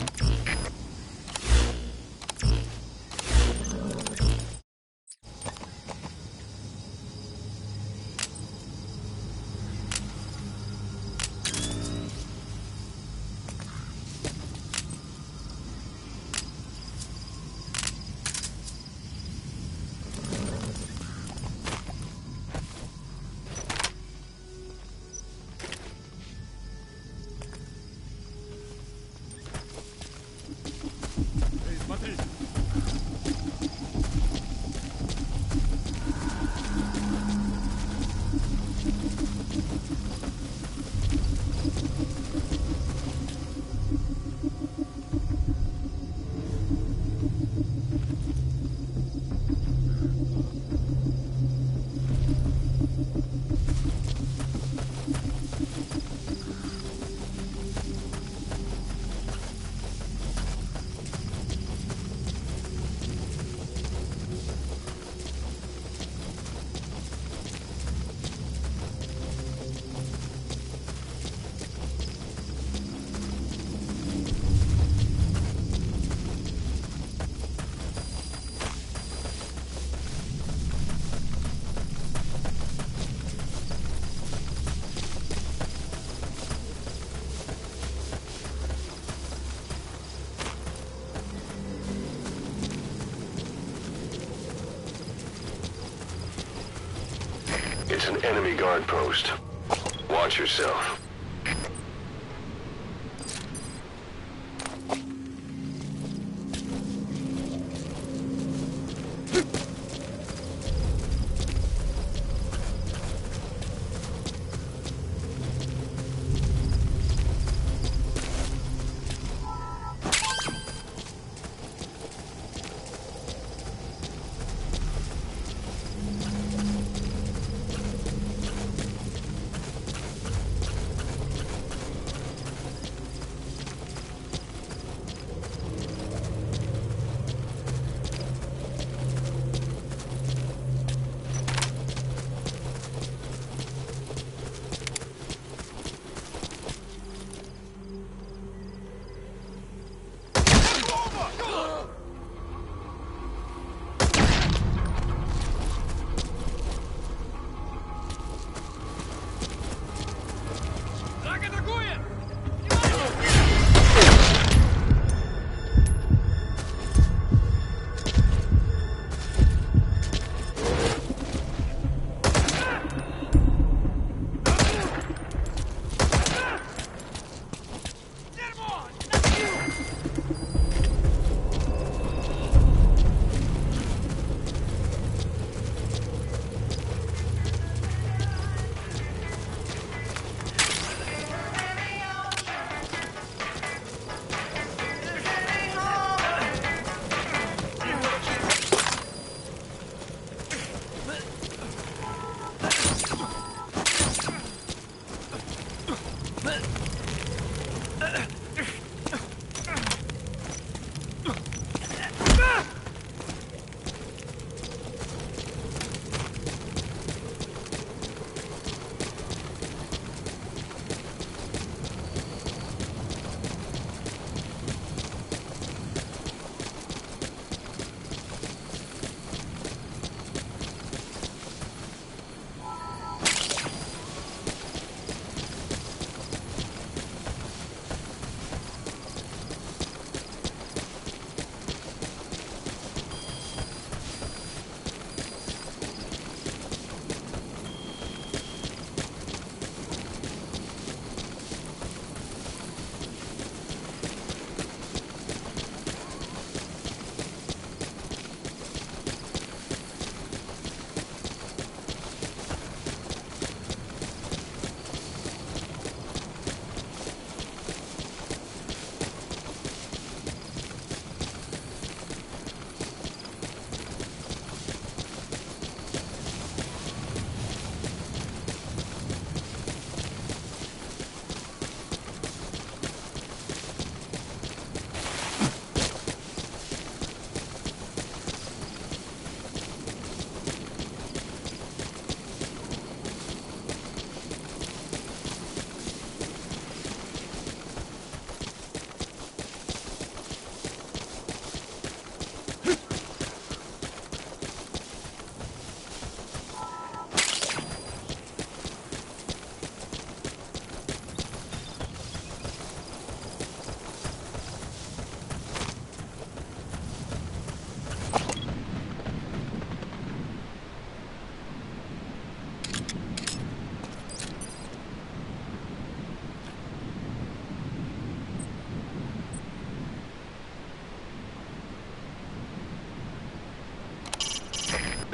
It's an enemy guard post. Watch yourself.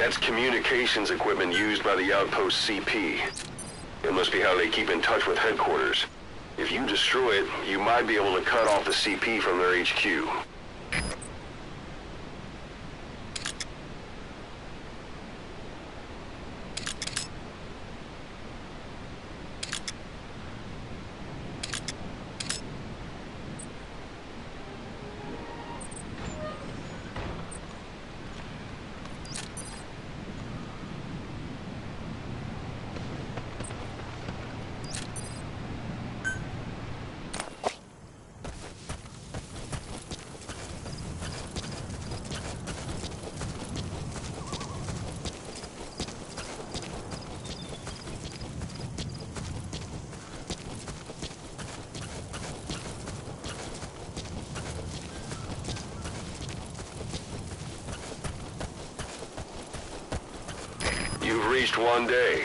That's communications equipment used by the outpost CP. It must be how they keep in touch with headquarters. If you destroy it, you might be able to cut off the CP from their HQ. You've reached one day.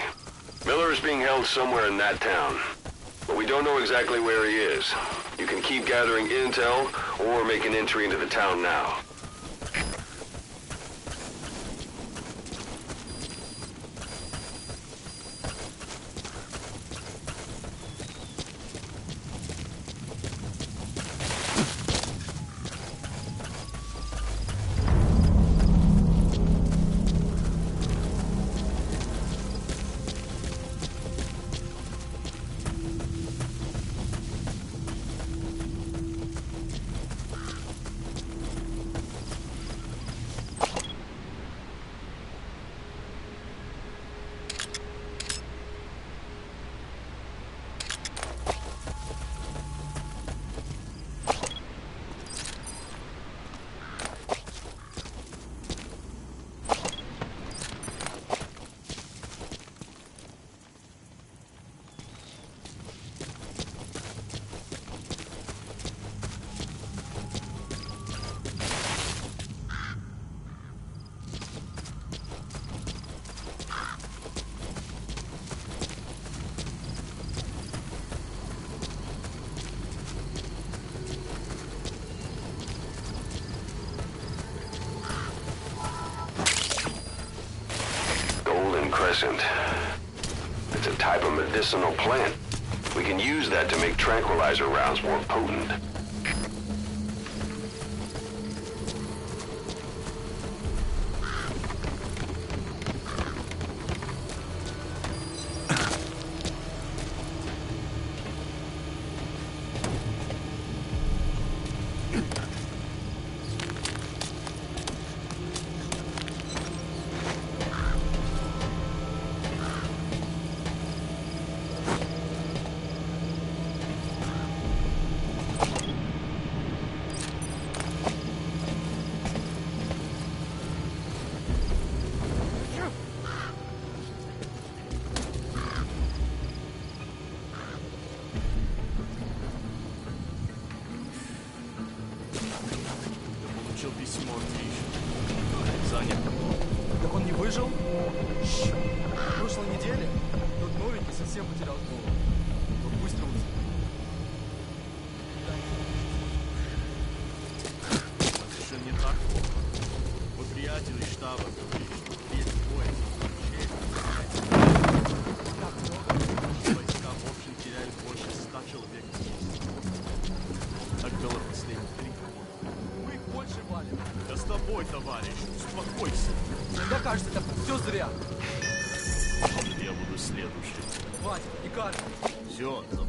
Miller is being held somewhere in that town, but we don't know exactly where he is. You can keep gathering intel or make an entry into the town now. It's a type of medicinal plant. We can use that to make tranquilizer rounds more potent. Так он не выжил? В прошлой неделе тот новенький совсем потерял голову. Вот быстро узнал. Еще не так плохо. Мой приятель из штаба говорит, что весь поезд войска в общем теряют больше 100 человек в месяц. Так было последние 3 года. Мы их больше валим. Да с тобой, товарищ, успокойся. Мне кажется, это все зря. Я буду следующим. Хватит, не кажется. Все, забудь.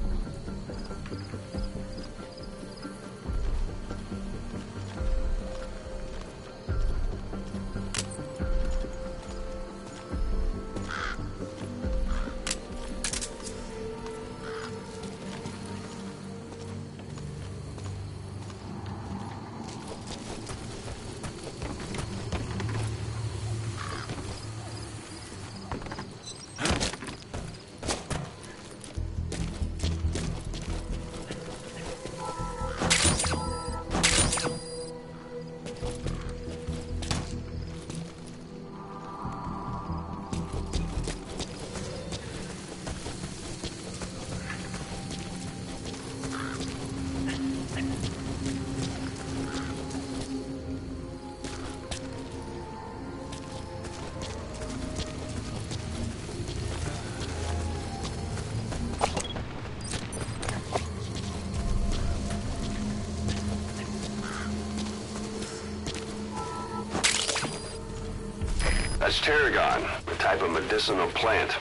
That's tarragon, a type of medicinal plant.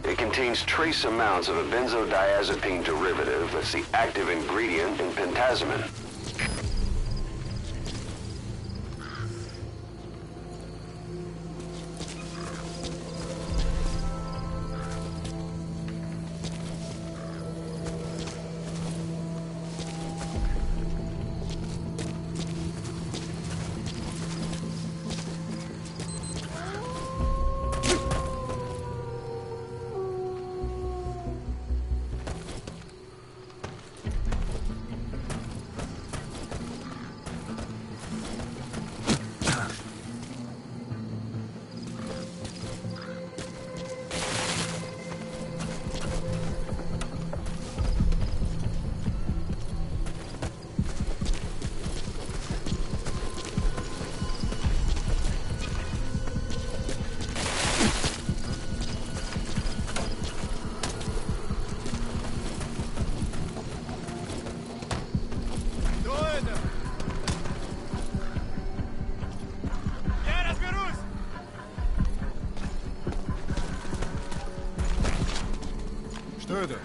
It contains trace amounts of a benzodiazepine derivative that's the active ingredient in pentazimine. Что это?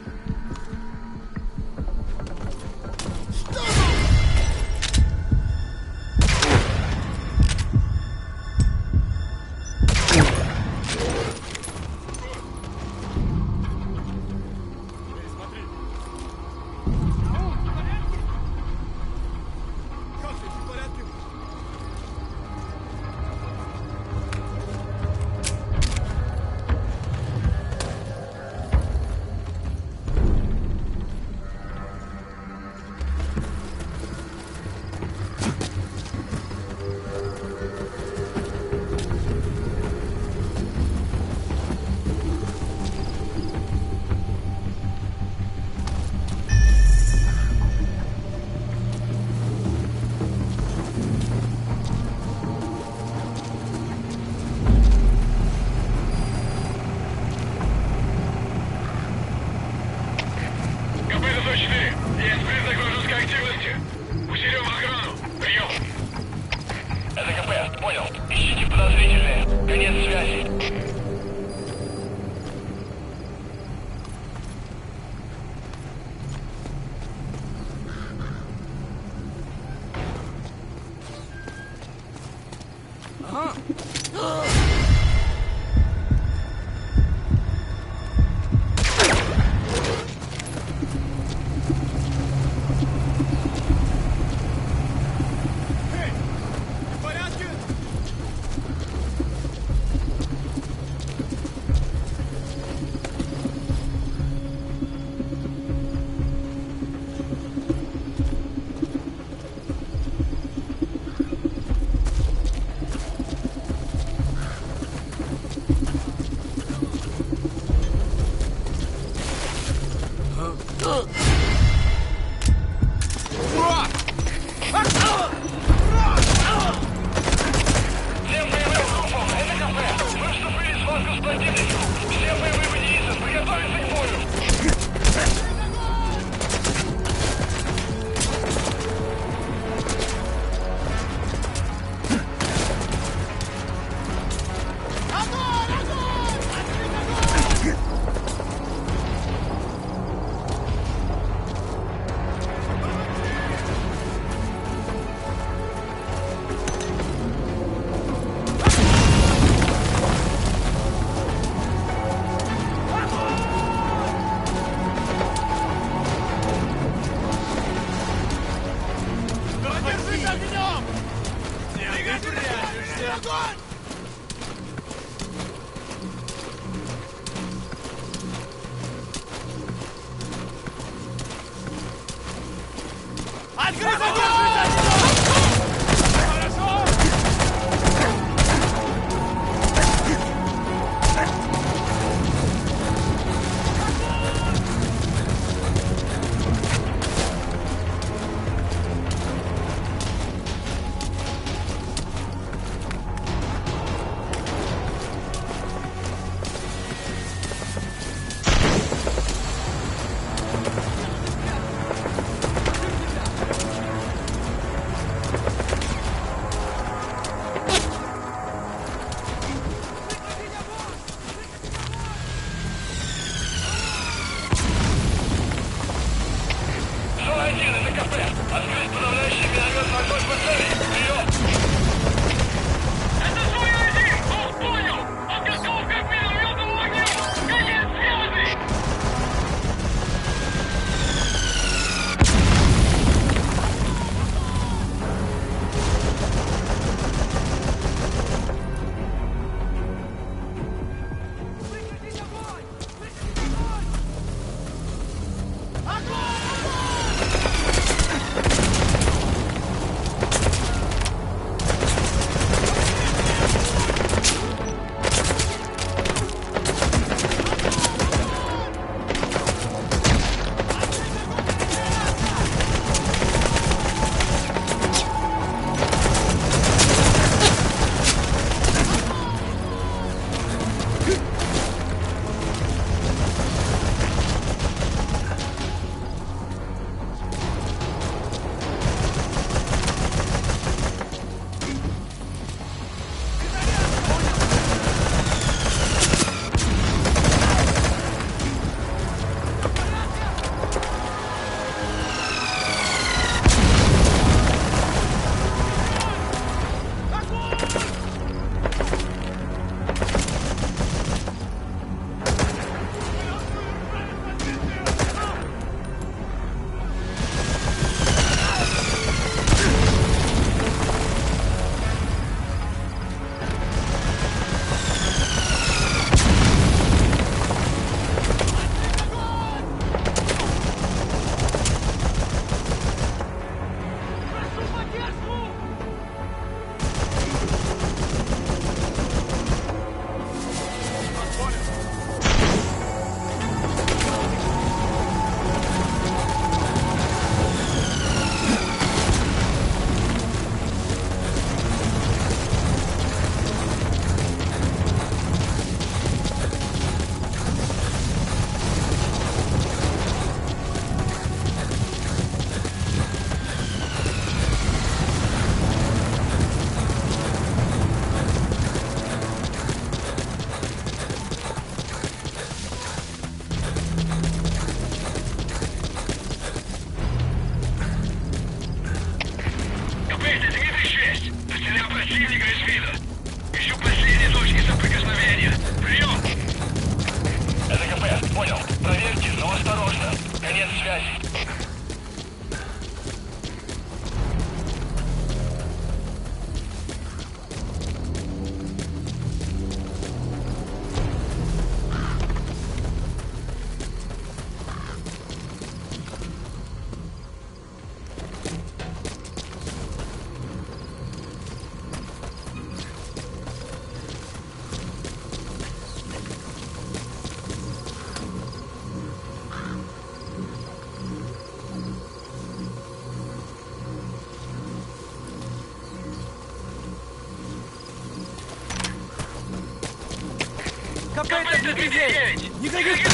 КП-39! Никаких...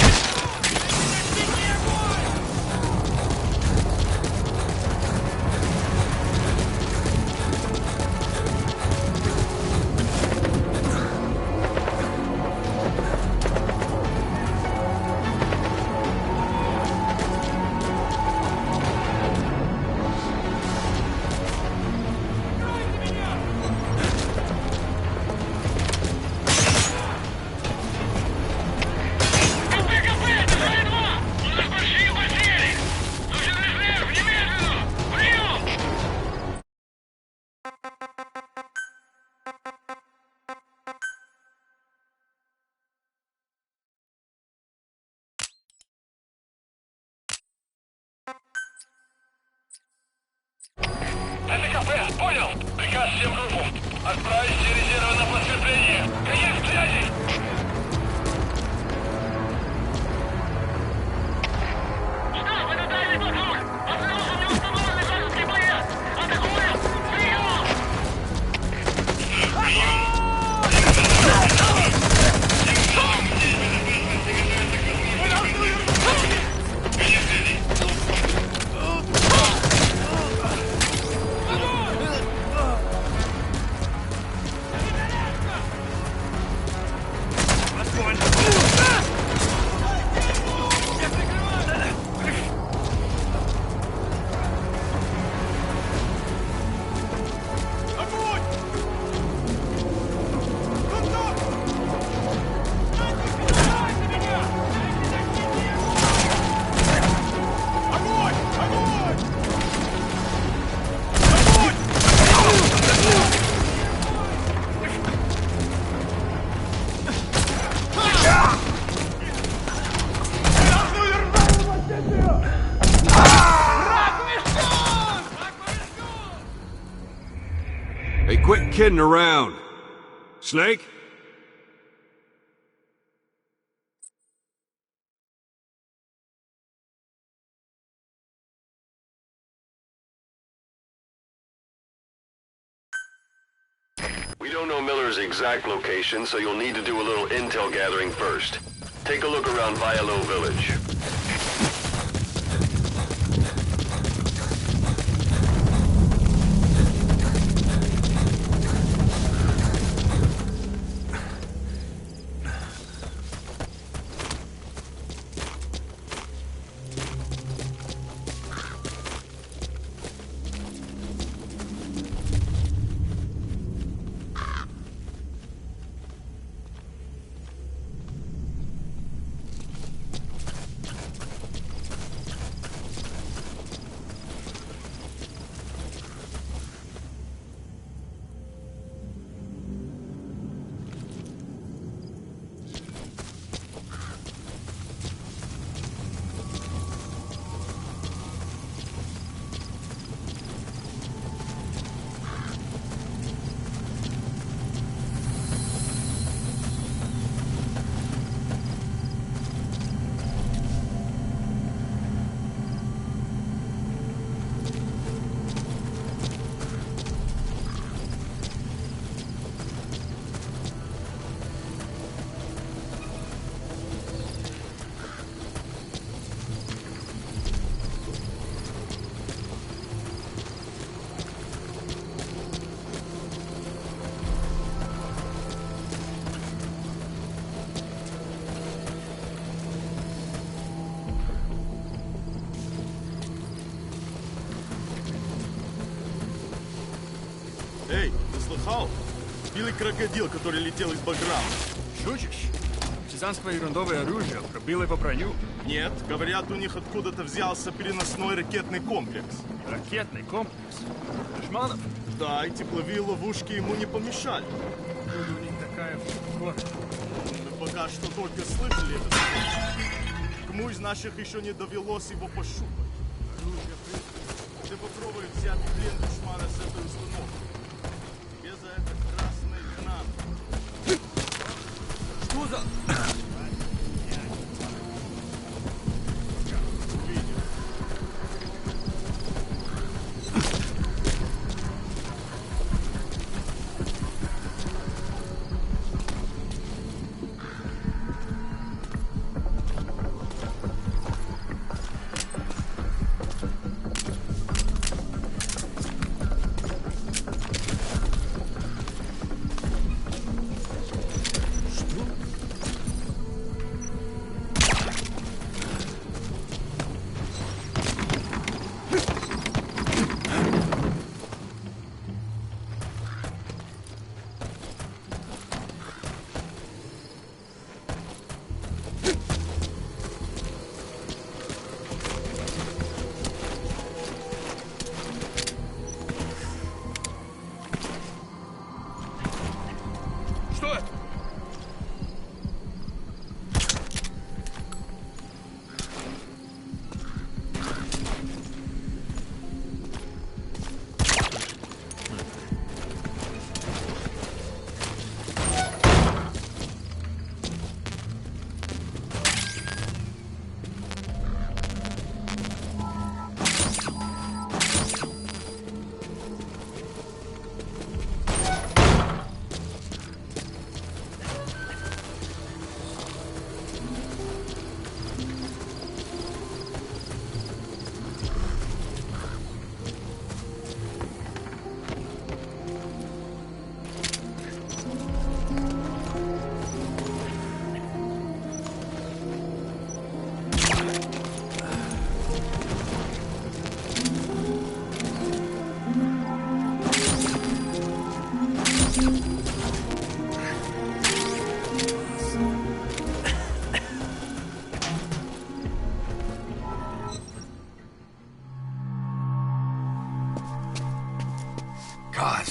Это КП, понял? Приказ всем группам. Отправить все резервы на подкрепление. Конец связи! Штаб, это дальний патруль! Обнаружен неустановленный вражеский боец! Атакуем! Прием! Hey, quit kidding around. Snake? We don't know Miller's exact location, so you'll need to do a little intel gathering first. Take a look around Vialo Village. Эй, ты слыхал? Белый крокодил, который летел из бэкграунда. Шутишь? Партизанское ерундовое оружие пробило по броню? Нет, говорят, у них откуда-то взялся переносной ракетный комплекс. Ракетный комплекс? Душманов? Да, и тепловые ловушки ему не помешали. Откуда у них такая фотка? Мы пока что только слышали этот звук. Кому из наших еще не довелось его пощупать? Оружие Ты попробуй взять в плен душмана с этой установкой. Тебе за это красный гранат. Что за... God.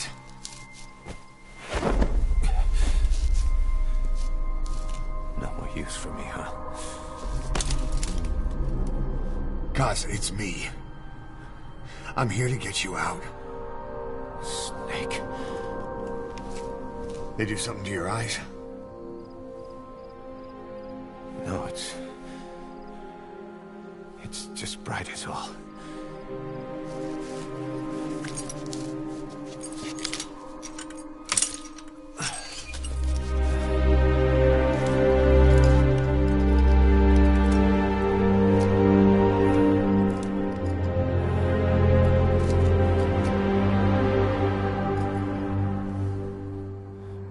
No more use for me, huh? Kaz, it's me. I'm here to get you out. Snake. They do something to your eyes? No, it's just bright as all.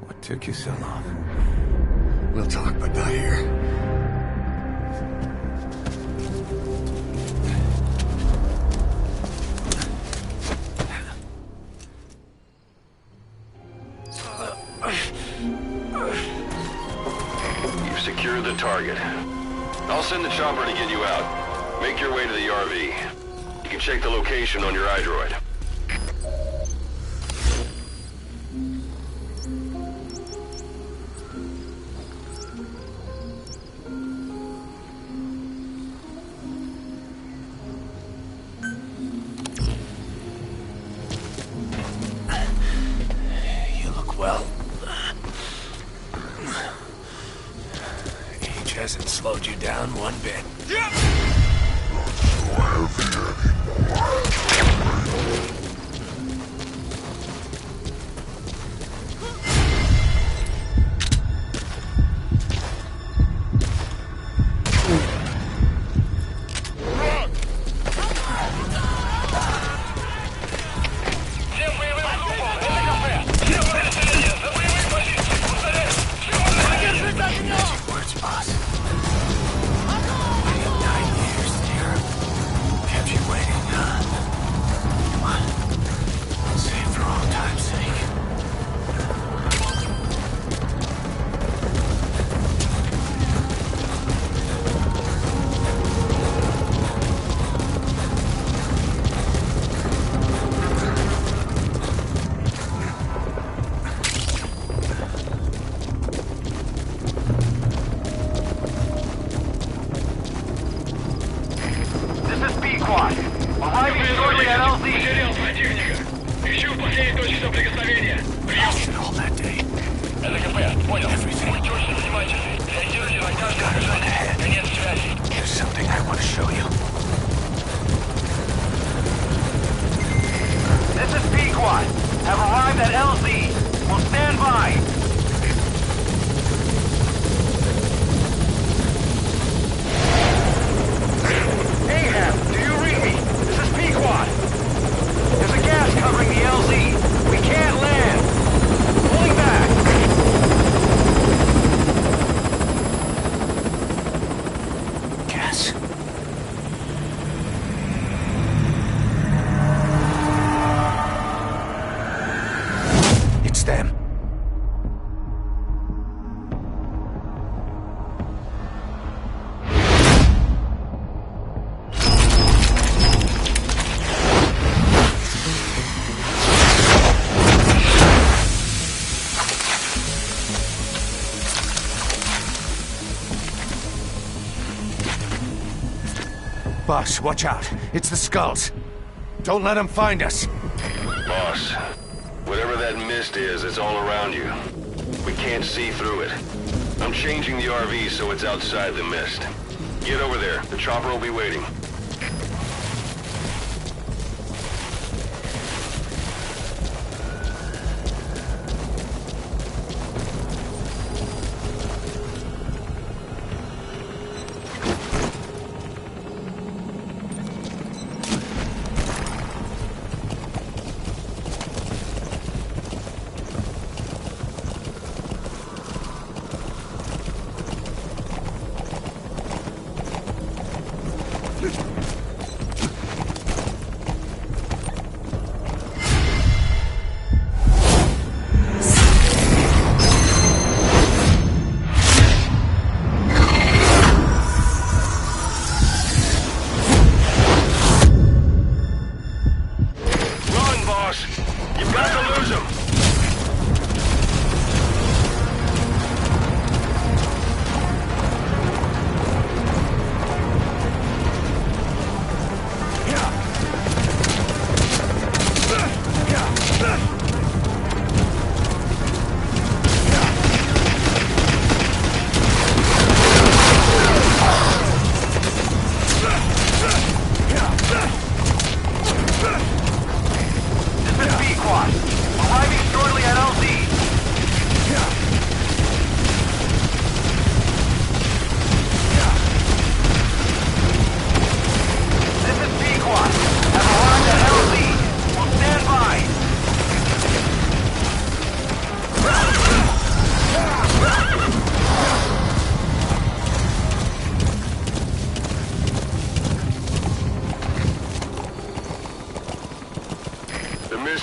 What took you so long? We'll talk, but not here. You've secured the target. I'll send the chopper to get you out. Make your way to the RV. You can check the location on your iDroid. You look well. Age hasn't slowed you down one bit. Всем боевым группам! Это кафе! Всем подразделениям! За боевые позиции! Повторяю! Magic words, boss. I have 9 years, dear. Kept you waiting, huh? Come on. Say it for all time's sake. This is B-Quad. Arriving shortly at LZ. Потерял противника. Ищу последние точки соприкосновения. Прием. All that day. Это КП. Понял. Будьте очень внимательны. Реагируйте на каждое движение. Конец связи. Here's something I want to show you. This is B-Quad. Have arrived at LZ. Will stand by. Ahab, do you read me? This is Pequod. There's a gas covering the LZ. We can't land. Pulling back. Gas. It's them. Boss, watch out. It's the skulls. Don't let them find us. Boss, whatever that mist is, it's all around you. We can't see through it. I'm changing the RV so it's outside the mist. Get over there. The chopper will be waiting.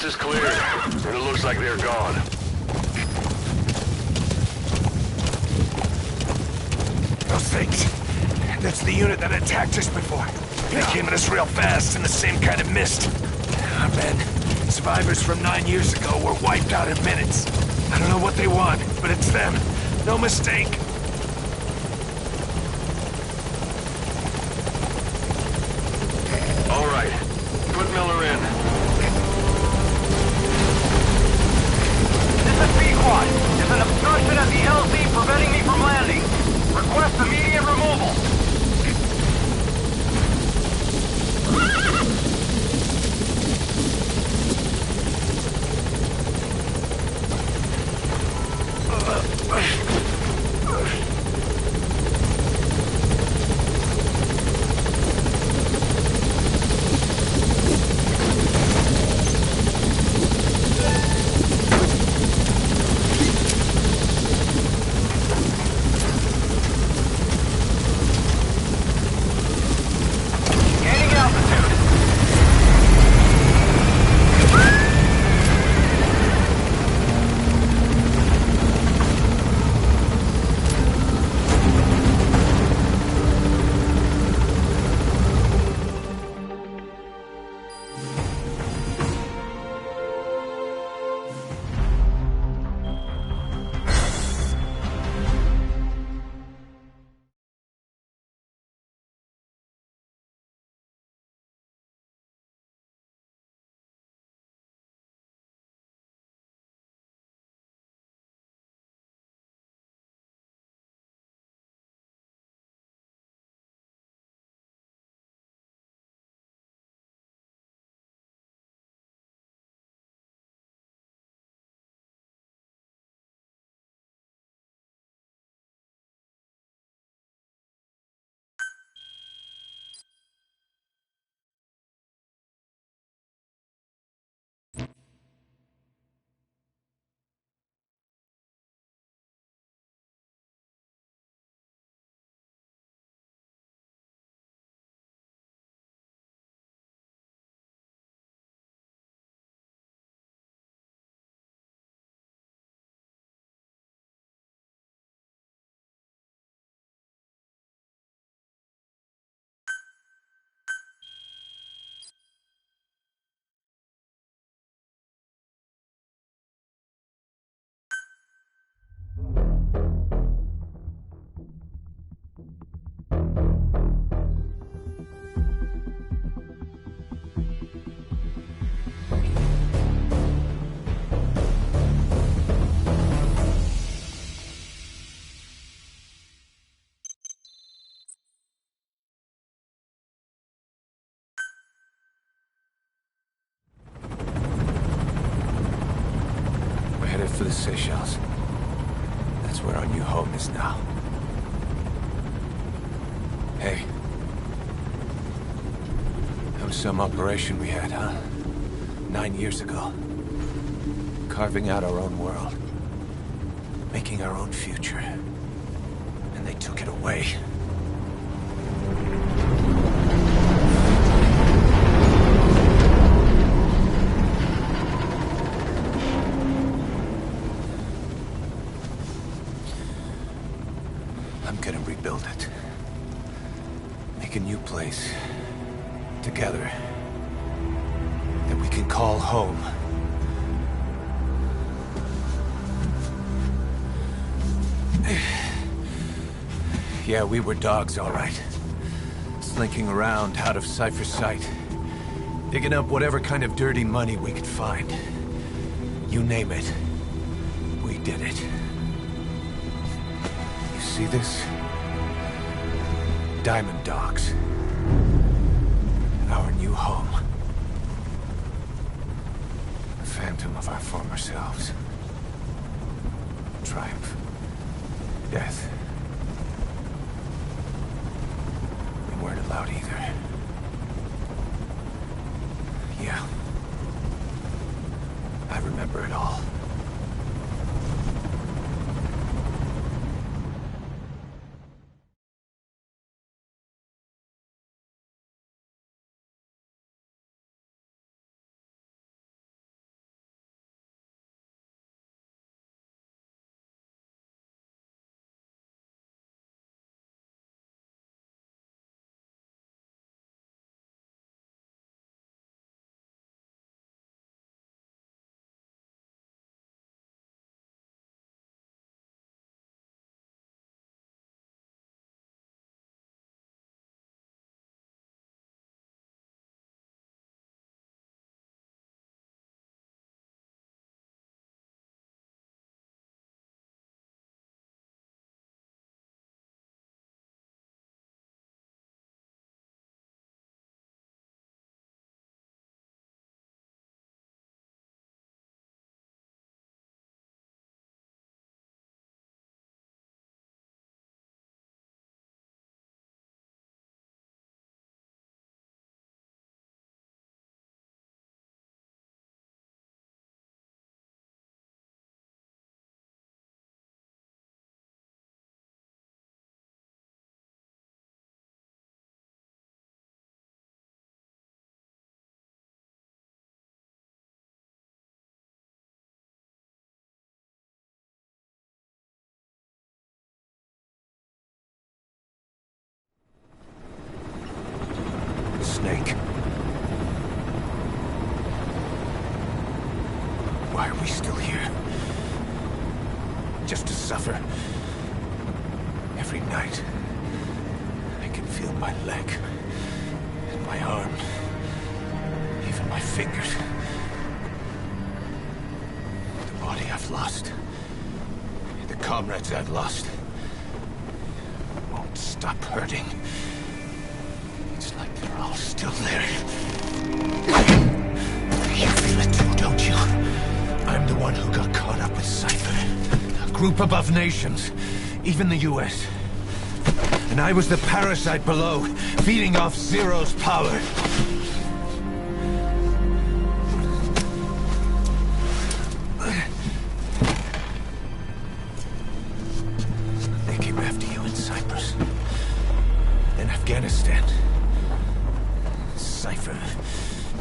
is cleared, and it looks like they're gone. Those things. That's the unit that attacked us before. They came at us real fast in the same kind of mist. Ah, man. Survivors from 9 years ago were wiped out in minutes. I don't know what they want, but it's them. No mistake. All right. Put Miller in. This is Pequod. There's an obstruction at the LZ preventing me from landing. Request immediate removal. For the Seychelles. That's where our new home is now. Hey. That was some operation we had, huh? 9 years ago. Carving out our own world. Making our own future. And they took it away. Gonna rebuild it. Make a new place. Together. That we can call home. Yeah, we were dogs, all right. Slinking around out of Cypher's sight. Digging up whatever kind of dirty money we could find. You name it. We did it. You see this? Diamond Dogs. Our new home. A phantom of our former selves. Triumph. Death. We weren't allowed either. Yeah. I remember it all. just to suffer. Every night, I can feel my leg, and my arm, even my fingers. The body I've lost, the comrades I've lost, won't stop hurting. It's like they're all still there. You feel it too, don't you? I'm the one who got caught up with Cypher. A group above nations, even the US. And I was the parasite below, feeding off Zero's power. They came after you in Cyprus. In Afghanistan. Cypher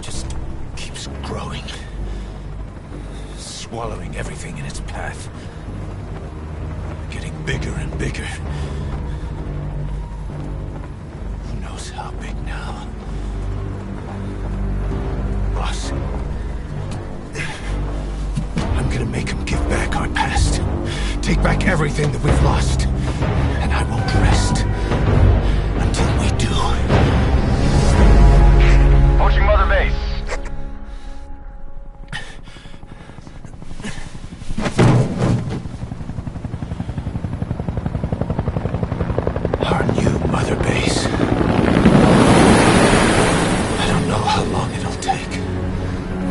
just keeps growing. Swallowing everything in its path. Getting bigger and bigger. Who knows how big now? Boss. I'm gonna make him give back our past. Take back everything that we've lost. And I won't rest until we do. Approaching Mother Base. Our new Mother Base. I don't know how long it'll take,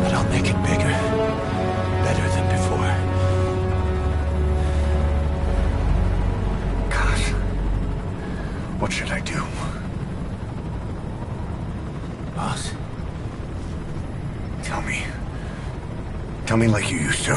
but I'll make it bigger. Better than before. Gosh. What should I do? Boss? Tell me. Tell me like you used to.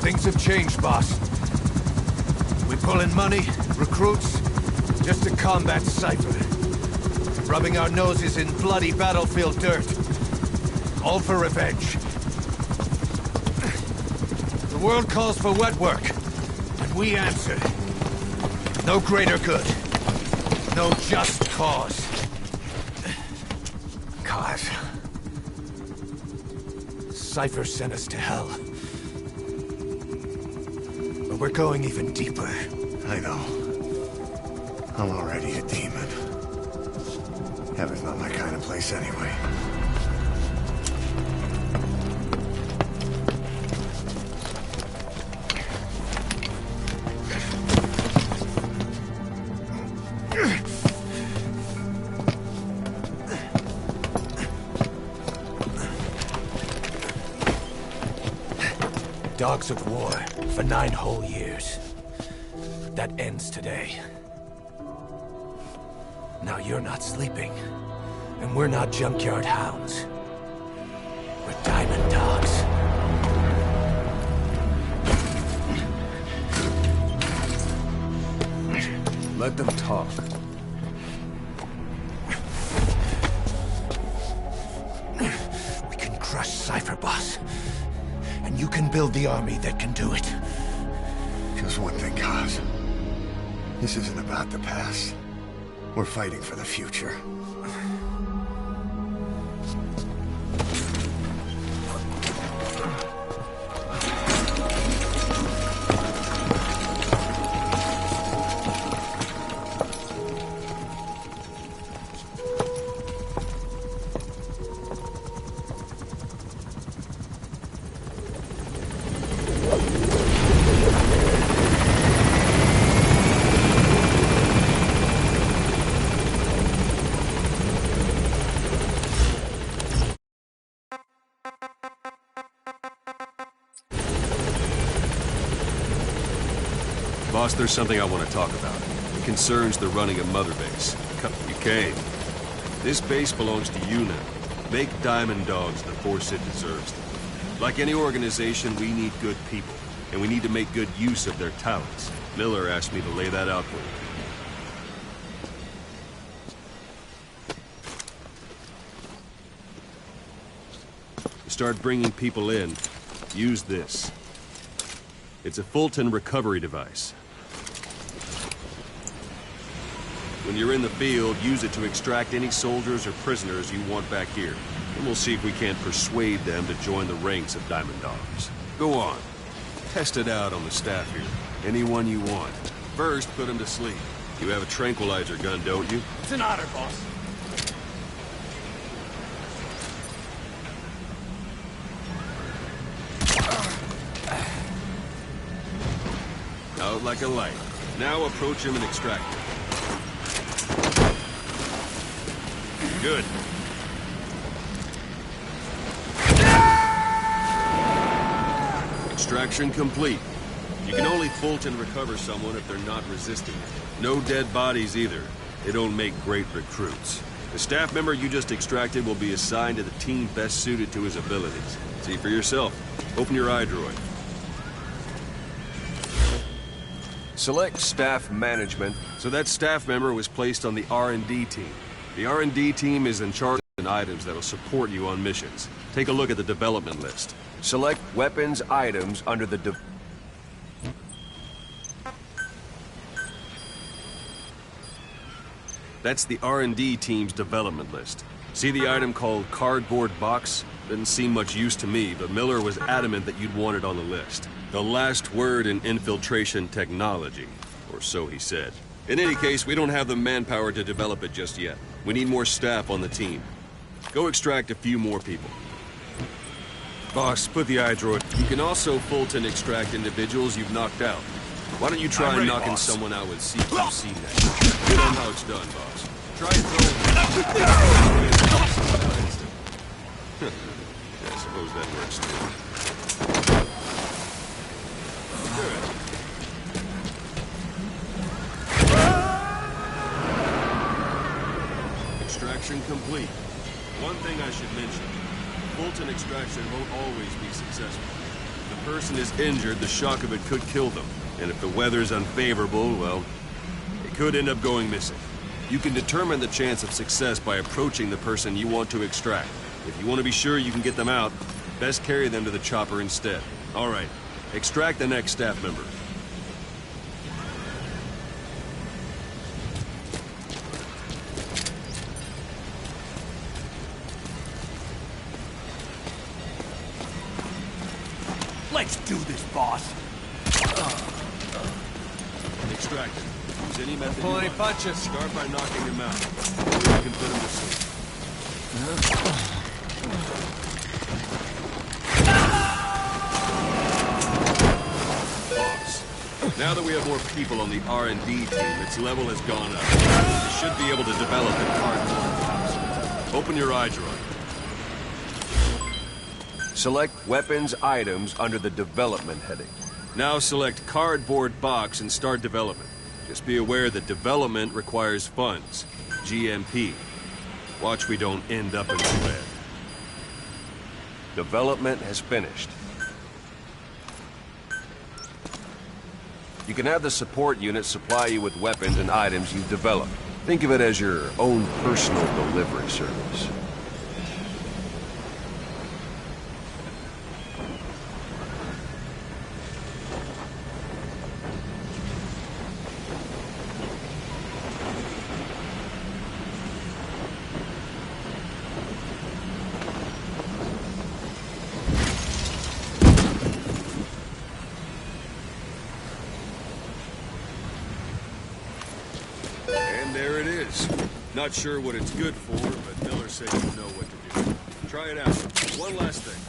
Things have changed, boss. We pull in money, recruits, just to combat Cypher. Rubbing our noses in bloody battlefield dirt. All for revenge. The world calls for wet work, and we answer. No greater good. No just cause. Cause? Cypher sent us to hell. But we're going even deeper. I know. I'm already a demon. Heaven's not my kind of place anyway. Dogs of war for 9 whole years. That ends today. Now you're not sleeping, and we're not junkyard hounds. We're diamond dogs. Let them talk. We can crush Cypher, boss. And you can build the army that can do it. Just one thing, Kaz. This isn't about the past. We're fighting for the future. Boss, there's something I want to talk about. It concerns the running of Mother Base. You came. This base belongs to you now. Make Diamond Dogs the force it deserves. Like any organization, we need good people, and we need to make good use of their talents. Miller asked me to lay that out for you. To start bringing people in, use this. It's a Fulton recovery device. When you're in the field, use it to extract any soldiers or prisoners you want back here. And we'll see if we can't persuade them to join the ranks of Diamond Dogs. Go on. Test it out on the staff here. Anyone you want. First, put them to sleep. You have a tranquilizer gun, don't you? It's an honor, boss. Out like a light. Now approach him and extract him. Good. Extraction complete. You can only Fulton recover someone if they're not resisting it. No dead bodies either. They don't make great recruits. The staff member you just extracted will be assigned to the team best suited to his abilities. See for yourself. Open your iDroid. Select staff management. So that staff member was placed on the R&D team. The R&D team is in charge of items that'll support you on missions. Take a look at the development list. Select weapons items under the That's the R&D team's development list. See the item called cardboard box? Didn't seem much use to me, but Miller was adamant that you'd want it on the list. The last word in infiltration technology, or so he said. In any case, we don't have the manpower to develop it just yet. We need more staff on the team. Go extract a few more people. Boss, put the iDroid. You can also Fulton extract individuals you've knocked out. Why don't you try knocking boss. Someone out with CQC next? Get on how it's done, boss. Try and throw I suppose that works too. Good. Extraction complete. One thing I should mention. Fulton extraction won't always be successful. If the person is injured, the shock of it could kill them. And if the weather's unfavorable, well, it could end up going missing. You can determine the chance of success by approaching the person you want to extract. If you want to be sure you can get them out, best carry them to the chopper instead. All right, extract the next staff member. Let's do this, boss. Extract him. Use any method Pull you any want. punches. Start by knocking him out. Or you can put him to sleep. Boss, now that we have more people on the R&D team, its level has gone up. You should be able to develop a cardboard box. Open your iDroid. Select weapons items under the development heading. Now select cardboard box and start development. Just be aware that development requires funds. GMP. Watch we don't end up in the red. Development has finished. You can have the support unit supply you with weapons and items you've developed. Think of it as your own personal delivery service. There it is. Not sure what it's good for, but Miller said you know what to do. Try it out. One last thing.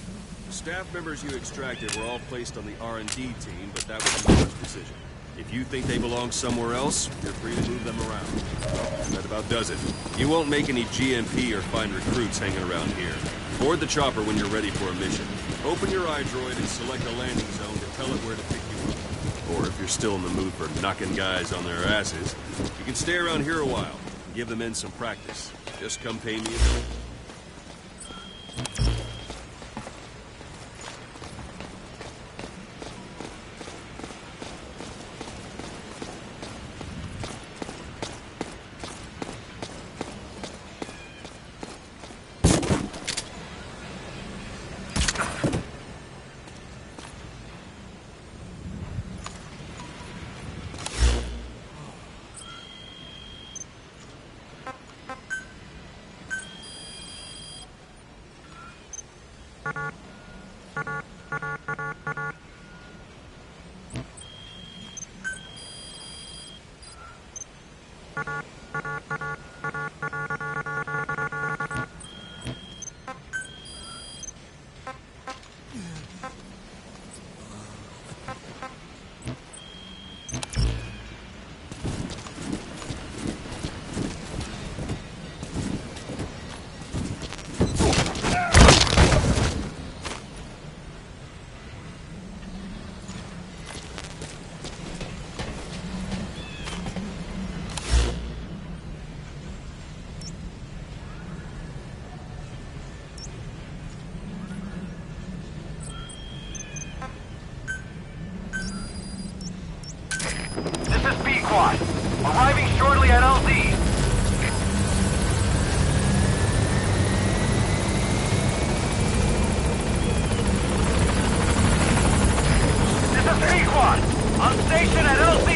The staff members you extracted were all placed on the R&D team, but that was Miller's decision. If you think they belong somewhere else, you're free to move them around. That about does it. You won't make any GMP or find recruits hanging around here. Board the chopper when you're ready for a mission. Open your iDroid and select a landing zone to tell it where to pick you up. Or if you're still in the mood for knocking guys on their asses, you can stay around here a while and give the men some practice. Just come pay me a bill. Arriving shortly at LZ. This is P-Quad. On station at LZ.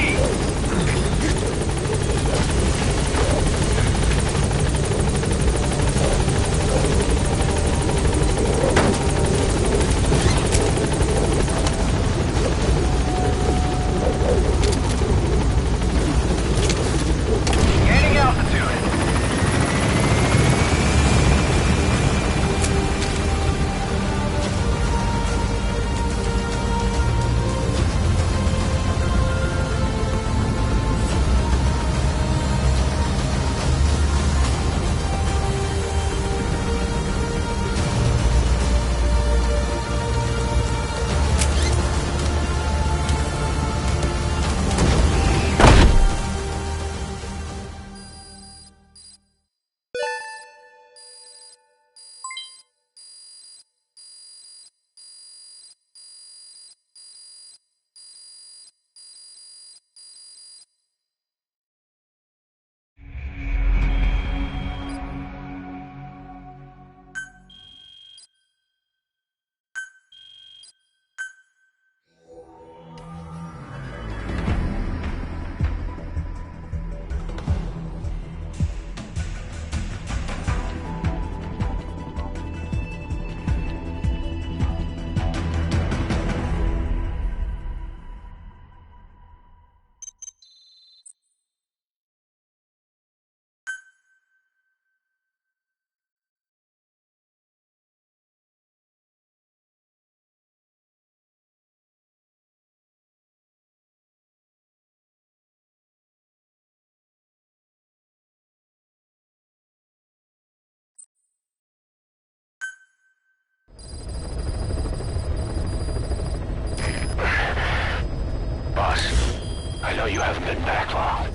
I know you haven't been back long,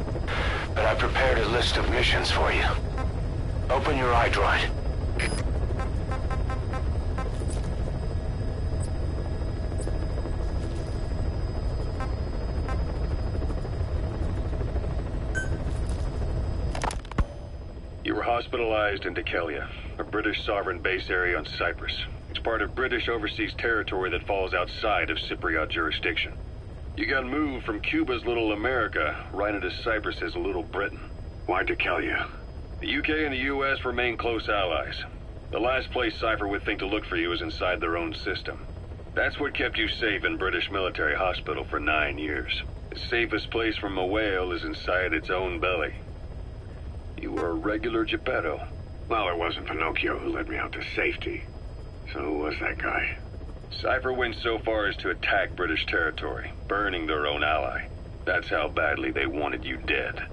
but I prepared a list of missions for you. Open your iDroid. You were hospitalized in Dekelia, a British sovereign base area on Cyprus. It's part of British overseas territory that falls outside of Cypriot jurisdiction. You got moved from Cuba's Little America right into Cyprus's Little Britain. Why Dekelia? The UK and the US remain close allies. The last place Cypher would think to look for you is inside their own system. That's what kept you safe in British military hospital for 9 years. The safest place from a whale is inside its own belly. You were a regular Geppetto. Well, it wasn't Pinocchio who led me out to safety. So who was that guy? Cypher went so far as to attack British territory, burning their own ally. That's how badly they wanted you dead.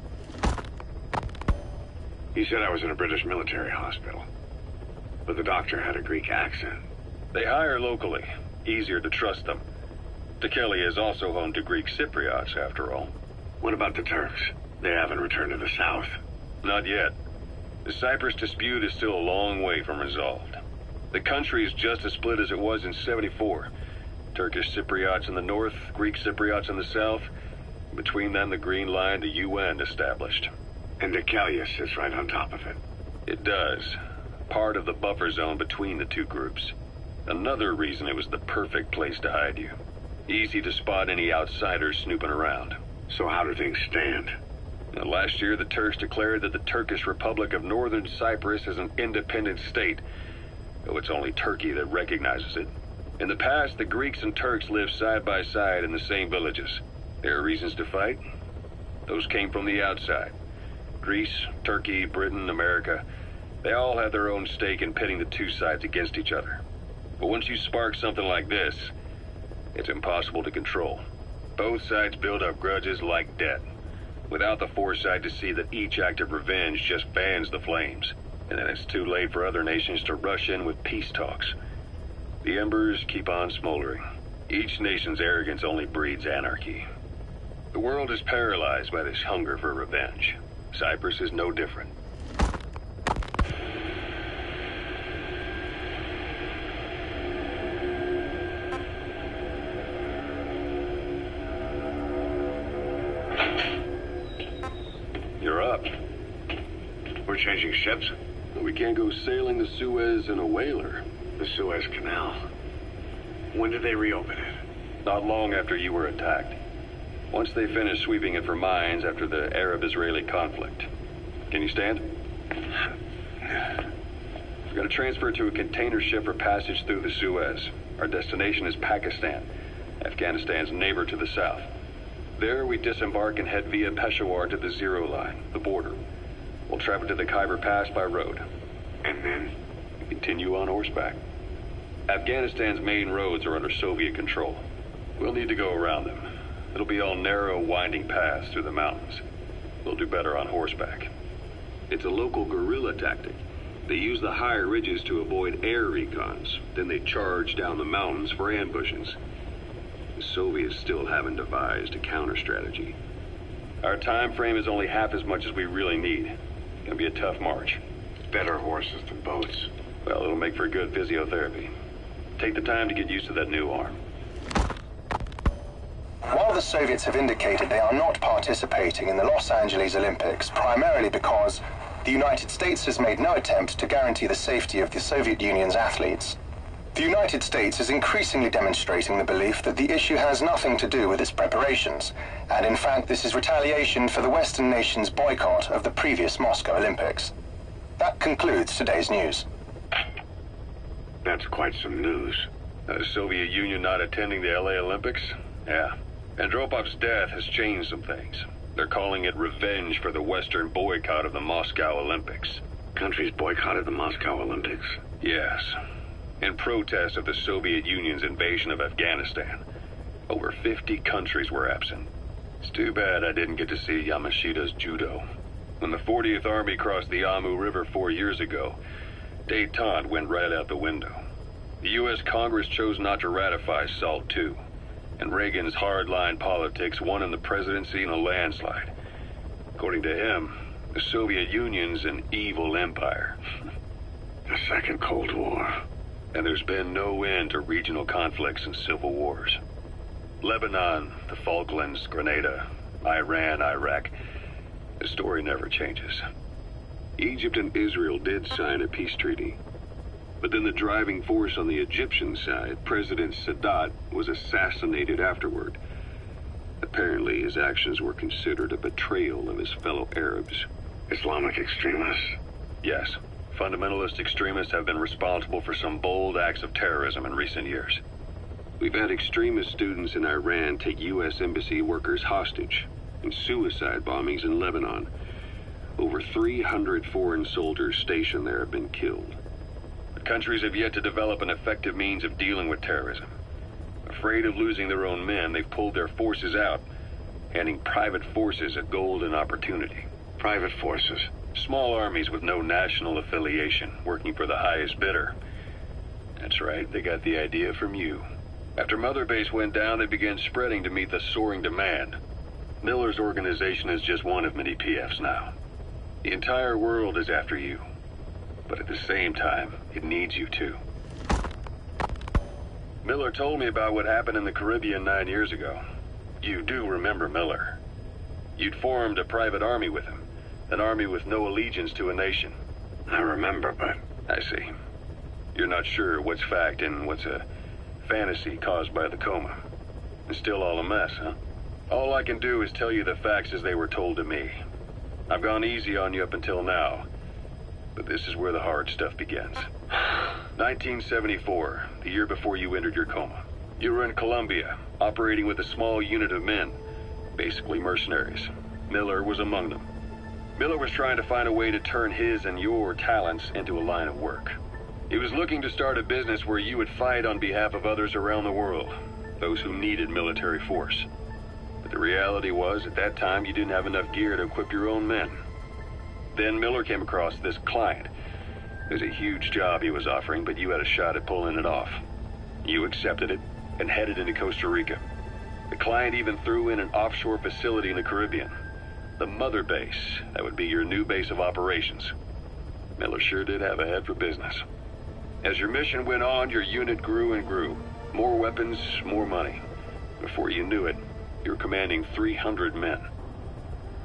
He said I was in a British military hospital, but the doctor had a Greek accent. They hire locally. Easier to trust them. Dekelia is also home to Greek Cypriots, after all. What about the Turks? They haven't returned to the south. Not yet. The Cyprus dispute is still a long way from resolved. The country is just as split as it was in '74. Turkish Cypriots in the north, Greek Cypriots in the south. Between them, the Green Line, the UN established. And Dekelia sits right on top of it. It does. Part of the buffer zone between the two groups. Another reason it was the perfect place to hide you. Easy to spot any outsiders snooping around. So how do things stand? Now, last year, the Turks declared that the Turkish Republic of Northern Cyprus is an independent state. though it's only Turkey that recognizes it. In the past, the Greeks and Turks lived side by side in the same villages. There are reasons to fight. Those came from the outside. Greece, Turkey, Britain, America, they all had their own stake in pitting the two sides against each other. But once you spark something like this, it's impossible to control. Both sides build up grudges like debt, without the foresight to see that each act of revenge just fans the flames. And then it's too late for other nations to rush in with peace talks. The embers keep on smoldering. Each nation's arrogance only breeds anarchy. The world is paralyzed by this hunger for revenge. Cyprus is no different. You're up. We're changing ships? We can't go sailing the Suez in a whaler. The Suez Canal. When did they reopen it? Not long after you were attacked. Once they finished sweeping it for mines after the Arab-Israeli conflict. Can you stand? We're going to transfer to a container ship for passage through the Suez. Our destination is Pakistan, Afghanistan's neighbor to the south. There we disembark and head via Peshawar to the Zero Line, the border. We'll travel to the Khyber Pass by road. And then? We continue on horseback. Afghanistan's main roads are under Soviet control. We'll need to go around them. It'll be all narrow, winding paths through the mountains. We'll do better on horseback. It's a local guerrilla tactic. They use the higher ridges to avoid air recons. Then they charge down the mountains for ambushes. The Soviets still haven't devised a counter-strategy. Our time frame is only half as much as we really need. It's gonna be a tough march. Better horses than boats. Well, it'll make for good physiotherapy. Take the time to get used to that new arm. While the Soviets have indicated they are not participating in the Los Angeles Olympics, primarily because the United States has made no attempt to guarantee the safety of the Soviet Union's athletes, the United States is increasingly demonstrating the belief that the issue has nothing to do with its preparations, and in fact this is retaliation for the Western nations' boycott of the previous Moscow Olympics. That concludes today's news. That's quite some news. The Soviet Union not attending the LA Olympics? Yeah. Andropov's death has changed some things. They're calling it revenge for the Western boycott of the Moscow Olympics. Countries boycotted the Moscow Olympics? Yes. In protest of the Soviet Union's invasion of Afghanistan. Over 50 countries were absent. It's too bad I didn't get to see Yamashita's judo. When the 40th Army crossed the Amu River 4 years ago, détente went right out the window. The U.S. Congress chose not to ratify SALT II, and Reagan's hardline politics won him the presidency in a landslide. According to him, the Soviet Union's an evil empire. The Second Cold War. And there's been no end to regional conflicts and civil wars. Lebanon, the Falklands, Grenada, Iran, Iraq. The story never changes. Egypt and Israel did sign a peace treaty. But then the driving force on the Egyptian side, President Sadat, was assassinated afterward. Apparently his actions were considered a betrayal of his fellow Arabs. Islamic extremists? Yes. Fundamentalist extremists have been responsible for some bold acts of terrorism in recent years. We've had extremist students in Iran take U.S. embassy workers hostage, and suicide bombings in Lebanon. Over 300 foreign soldiers stationed there have been killed. The countries have yet to develop an effective means of dealing with terrorism. Afraid of losing their own men, they've pulled their forces out, handing private forces a golden opportunity. Private forces? Small armies with no national affiliation, working for the highest bidder. That's right, they got the idea from you. After Mother Base went down, they began spreading to meet the soaring demand. Miller's organization is just one of many PFs now. The entire world is after you. But at the same time, it needs you too. Miller told me about what happened in the Caribbean 9 years ago. You do remember Miller. You'd formed a private army with him. An army with no allegiance to a nation. I remember, but... I see. You're not sure what's fact and what's a fantasy caused by the coma. It's still all a mess, huh? All I can do is tell you the facts as they were told to me. I've gone easy on you up until now, but this is where the hard stuff begins. 1974, the year before you entered your coma. You were in Colombia, operating with a small unit of men, basically mercenaries. Miller was among them. Miller was trying to find a way to turn his and your talents into a line of work. He was looking to start a business where you would fight on behalf of others around the world, those who needed military force. But the reality was, at that time, you didn't have enough gear to equip your own men. Then Miller came across this client. It was a huge job he was offering, but you had a shot at pulling it off. You accepted it and headed into Costa Rica. The client even threw in an offshore facility in the Caribbean. The mother base, that would be your new base of operations. Miller sure did have a head for business. As your mission went on, your unit grew and grew. More weapons, more money. Before you knew it, you were commanding 300 men.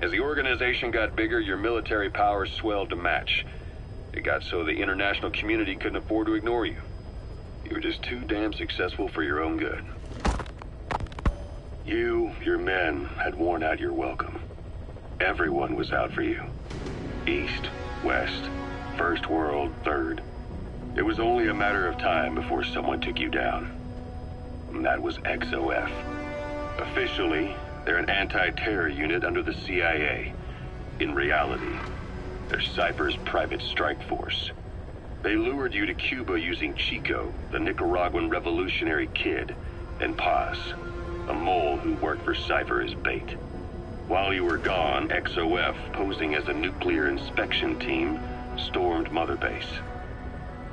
As the organization got bigger, your military powers swelled to match. It got so the international community couldn't afford to ignore you. You were just too damn successful for your own good. You, your men, had worn out your welcome. Everyone was out for you. East, West, First World, Third. It was only a matter of time before someone took you down. And that was XOF. Officially, they're an anti-terror unit under the CIA. In reality, they're Cypher's private strike force. They lured you to Cuba using Chico, the Nicaraguan revolutionary kid, and Paz, a mole who worked for Cypher as bait. While you were gone, XOF, posing as a nuclear inspection team, stormed Mother Base.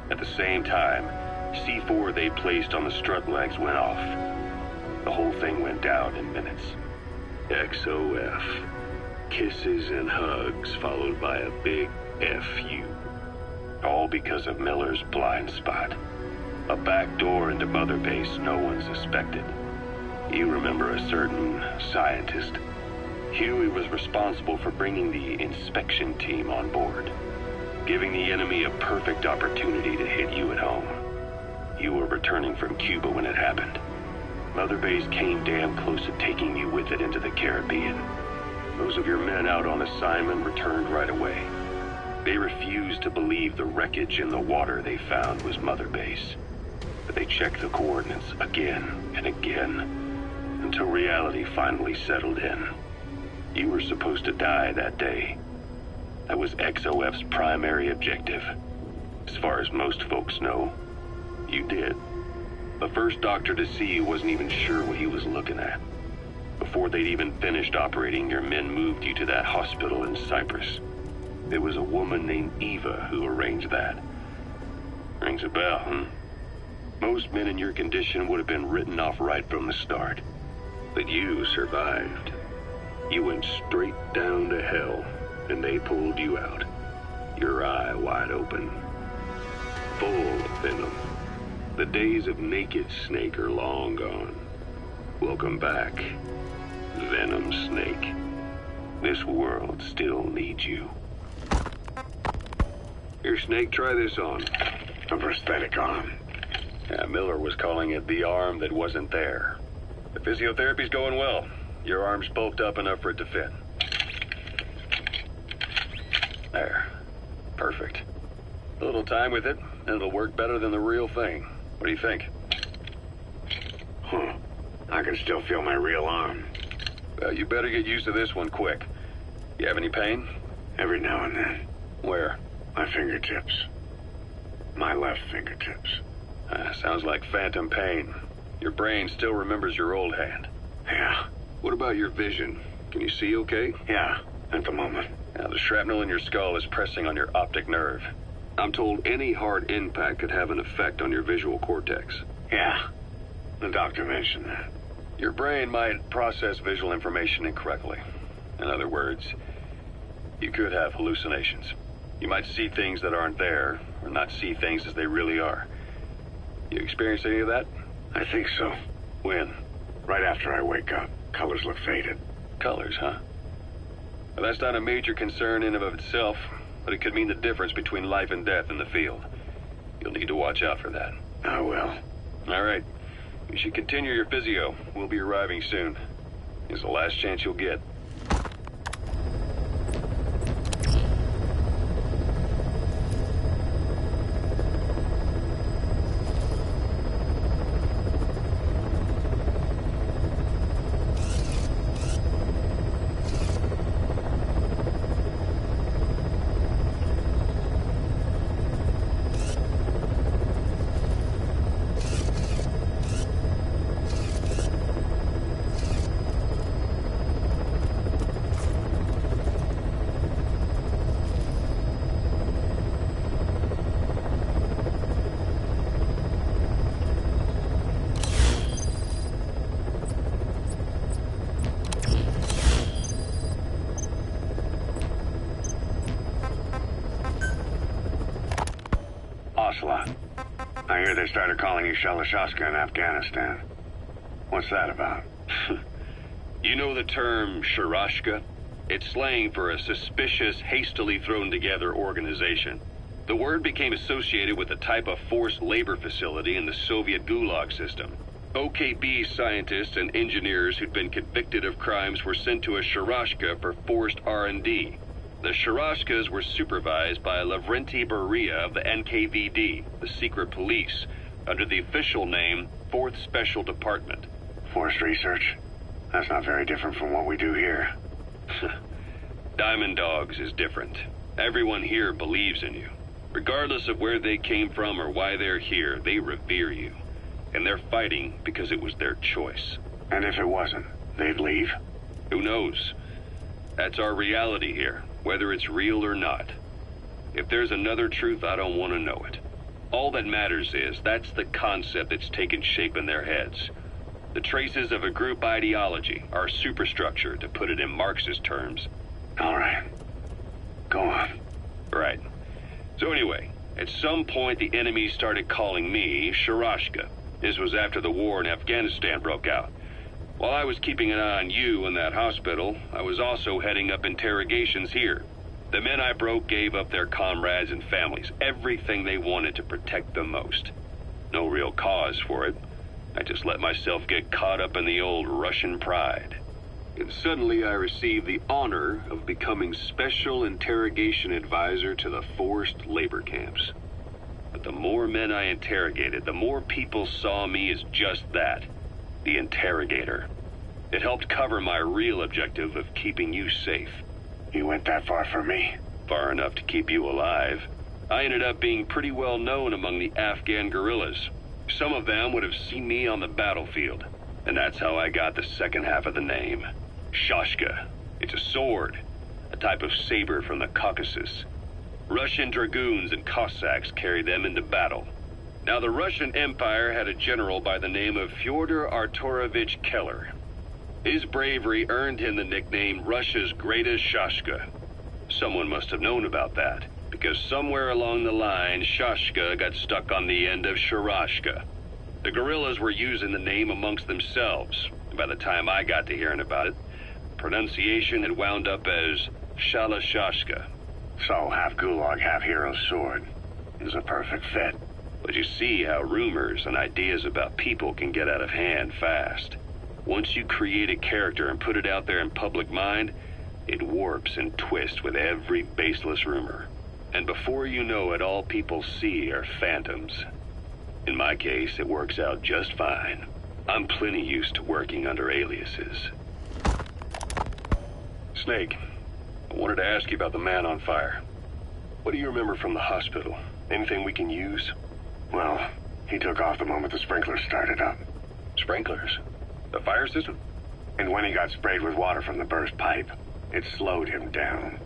At the same time, C4 they placed on the strut legs went off. The whole thing went down in minutes. XOF. Kisses and hugs followed by a big F.U. All because of Miller's blind spot. A back door into Mother Base no one suspected. You remember a certain scientist. Huey was responsible for bringing the inspection team on board, giving the enemy a perfect opportunity to hit you at home. You were returning from Cuba when it happened. Mother Base came damn close to taking you with it into the Caribbean. Those of your men out on assignment returned right away. They refused to believe the wreckage in the water they found was Mother Base. But they checked the coordinates again and again, until reality finally settled in. You were supposed to die that day. That was XOF's primary objective. As far as most folks know, you did. The first doctor to see you wasn't even sure what he was looking at. Before they'd even finished operating, your men moved you to that hospital in Cyprus. It was a woman named Eva who arranged that. Rings a bell, huh? Most men in your condition would have been written off right from the start. But you survived. You went straight down to hell, and they pulled you out. Your eye wide open. Full of venom. The days of naked Snake are long gone. Welcome back, Venom Snake. This world still needs you. Here, Snake, try this on. A prosthetic arm. Yeah, Miller was calling it the arm that wasn't there. The physiotherapy's going well. Your arm's bulked up enough for it to fit. There. Perfect. A little time with it, and it'll work better than the real thing. What do you think? Huh. I can still feel my real arm. Well, you better get used to this one quick. You have any pain? Every now and then. Where? My fingertips. My left fingertips. Sounds like phantom pain. Your brain still remembers your old hand. Yeah. What about your vision? Can you see okay? Yeah, at the moment. Now, the shrapnel in your skull is pressing on your optic nerve. I'm told any hard impact could have an effect on your visual cortex. Yeah, the doctor mentioned that. Your brain might process visual information incorrectly. In other words, you could have hallucinations. You might see things that aren't there, or not see things as they really are. You experience any of that? I think so. When? Right after I wake up. Colors look faded. Colors, huh? Well, that's not a major concern in and of itself, but it could mean the difference between life and death in the field. You'll need to watch out for that. I will. All right. You should continue your physio. We'll be arriving soon. It's the last chance you'll get. a lot. I hear they started calling you Shalashaska in Afghanistan. What's that about? You know the term Sharashka? It's slang for a suspicious, hastily thrown together organization. The word became associated with a type of forced labor facility in the Soviet Gulag system. OKB scientists and engineers who'd been convicted of crimes were sent to a Sharashka for forced R&D. The Sharashkas were supervised by Lavrenti Beria of the NKVD, the secret police, under the official name 4th Special Department. Forced research? That's not very different from what we do here. Diamond Dogs is different. Everyone here believes in you. Regardless of where they came from or why they're here, they revere you. And they're fighting because it was their choice. And if it wasn't, they'd leave? Who knows? That's our reality here, whether it's real or not. If there's another truth, I don't want to know it. All that matters is that's the concept that's taken shape in their heads. The traces of a group ideology, our superstructure, to put it in Marxist terms. All right. Go on. Right. So anyway, at some point the enemy started calling me Sharashka. This was after the war in Afghanistan broke out. While I was keeping an eye on you in that hospital, I was also heading up interrogations here. The men I broke gave up their comrades and families, everything they wanted to protect them most. No real cause for it. I just let myself get caught up in the old Russian pride. And suddenly I received the honor of becoming Special Interrogation Advisor to the forced labor camps. But the more men I interrogated, the more people saw me as just that, the interrogator. It helped cover my real objective of keeping you safe. You went that far for me? Far enough to keep you alive. I ended up being pretty well known among the Afghan guerrillas. Some of them would have seen me on the battlefield, and that's how I got the second half of the name. Shashka. It's a sword, a type of saber from the Caucasus. Russian dragoons and Cossacks carried them into battle. Now, the Russian Empire had a general by the name of Fyodor Arturovich Keller. His bravery earned him the nickname Russia's Greatest Shashka. Someone must have known about that, because somewhere along the line, Shashka got stuck on the end of Sharashka. The guerrillas were using the name amongst themselves, and by the time I got to hearing about it, pronunciation had wound up as Shalashashka. So, half Gulag, half Hero's sword. Is a perfect fit. But you see how rumors and ideas about people can get out of hand fast. Once you create a character and put it out there in public mind, it warps and twists with every baseless rumor. And before you know it, all people see are phantoms. In my case, it works out just fine. I'm plenty used to working under aliases. Snake, I wanted to ask you about the man on fire. What do you remember from the hospital? Anything we can use? Well, he took off the moment the sprinklers started up. Sprinklers? The fire system? And when he got sprayed with water from the burst pipe, it slowed him down.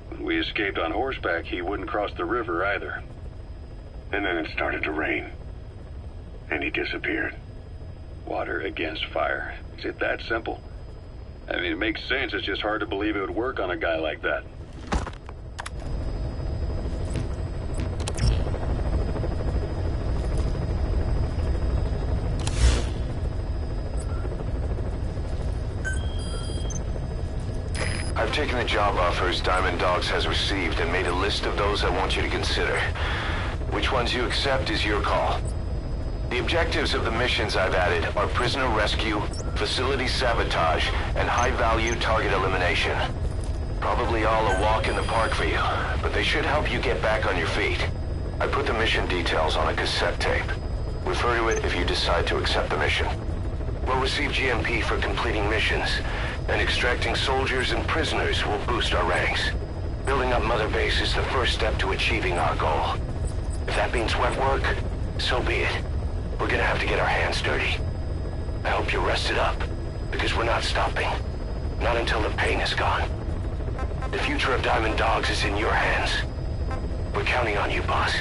When we escaped on horseback, he wouldn't cross the river either. And then it started to rain. And he disappeared. Water against fire. Is it that simple? I mean, it makes sense. It's just hard to believe it would work on a guy like that. I've taken the job offers Diamond Dogs has received and made a list of those I want you to consider. Which ones you accept is your call. The objectives of the missions I've added are prisoner rescue, facility sabotage, and high-value target elimination. Probably all a walk in the park for you, but they should help you get back on your feet. I put the mission details on a cassette tape. Refer to it if you decide to accept the mission. We'll receive GMP for completing missions, and extracting soldiers and prisoners will boost our ranks. Building up Mother Base is the first step to achieving our goal. If that means wet work, so be it. We're gonna have to get our hands dirty. I hope you're rested up, because we're not stopping. Not until the pain is gone. The future of Diamond Dogs is in your hands. We're counting on you, boss.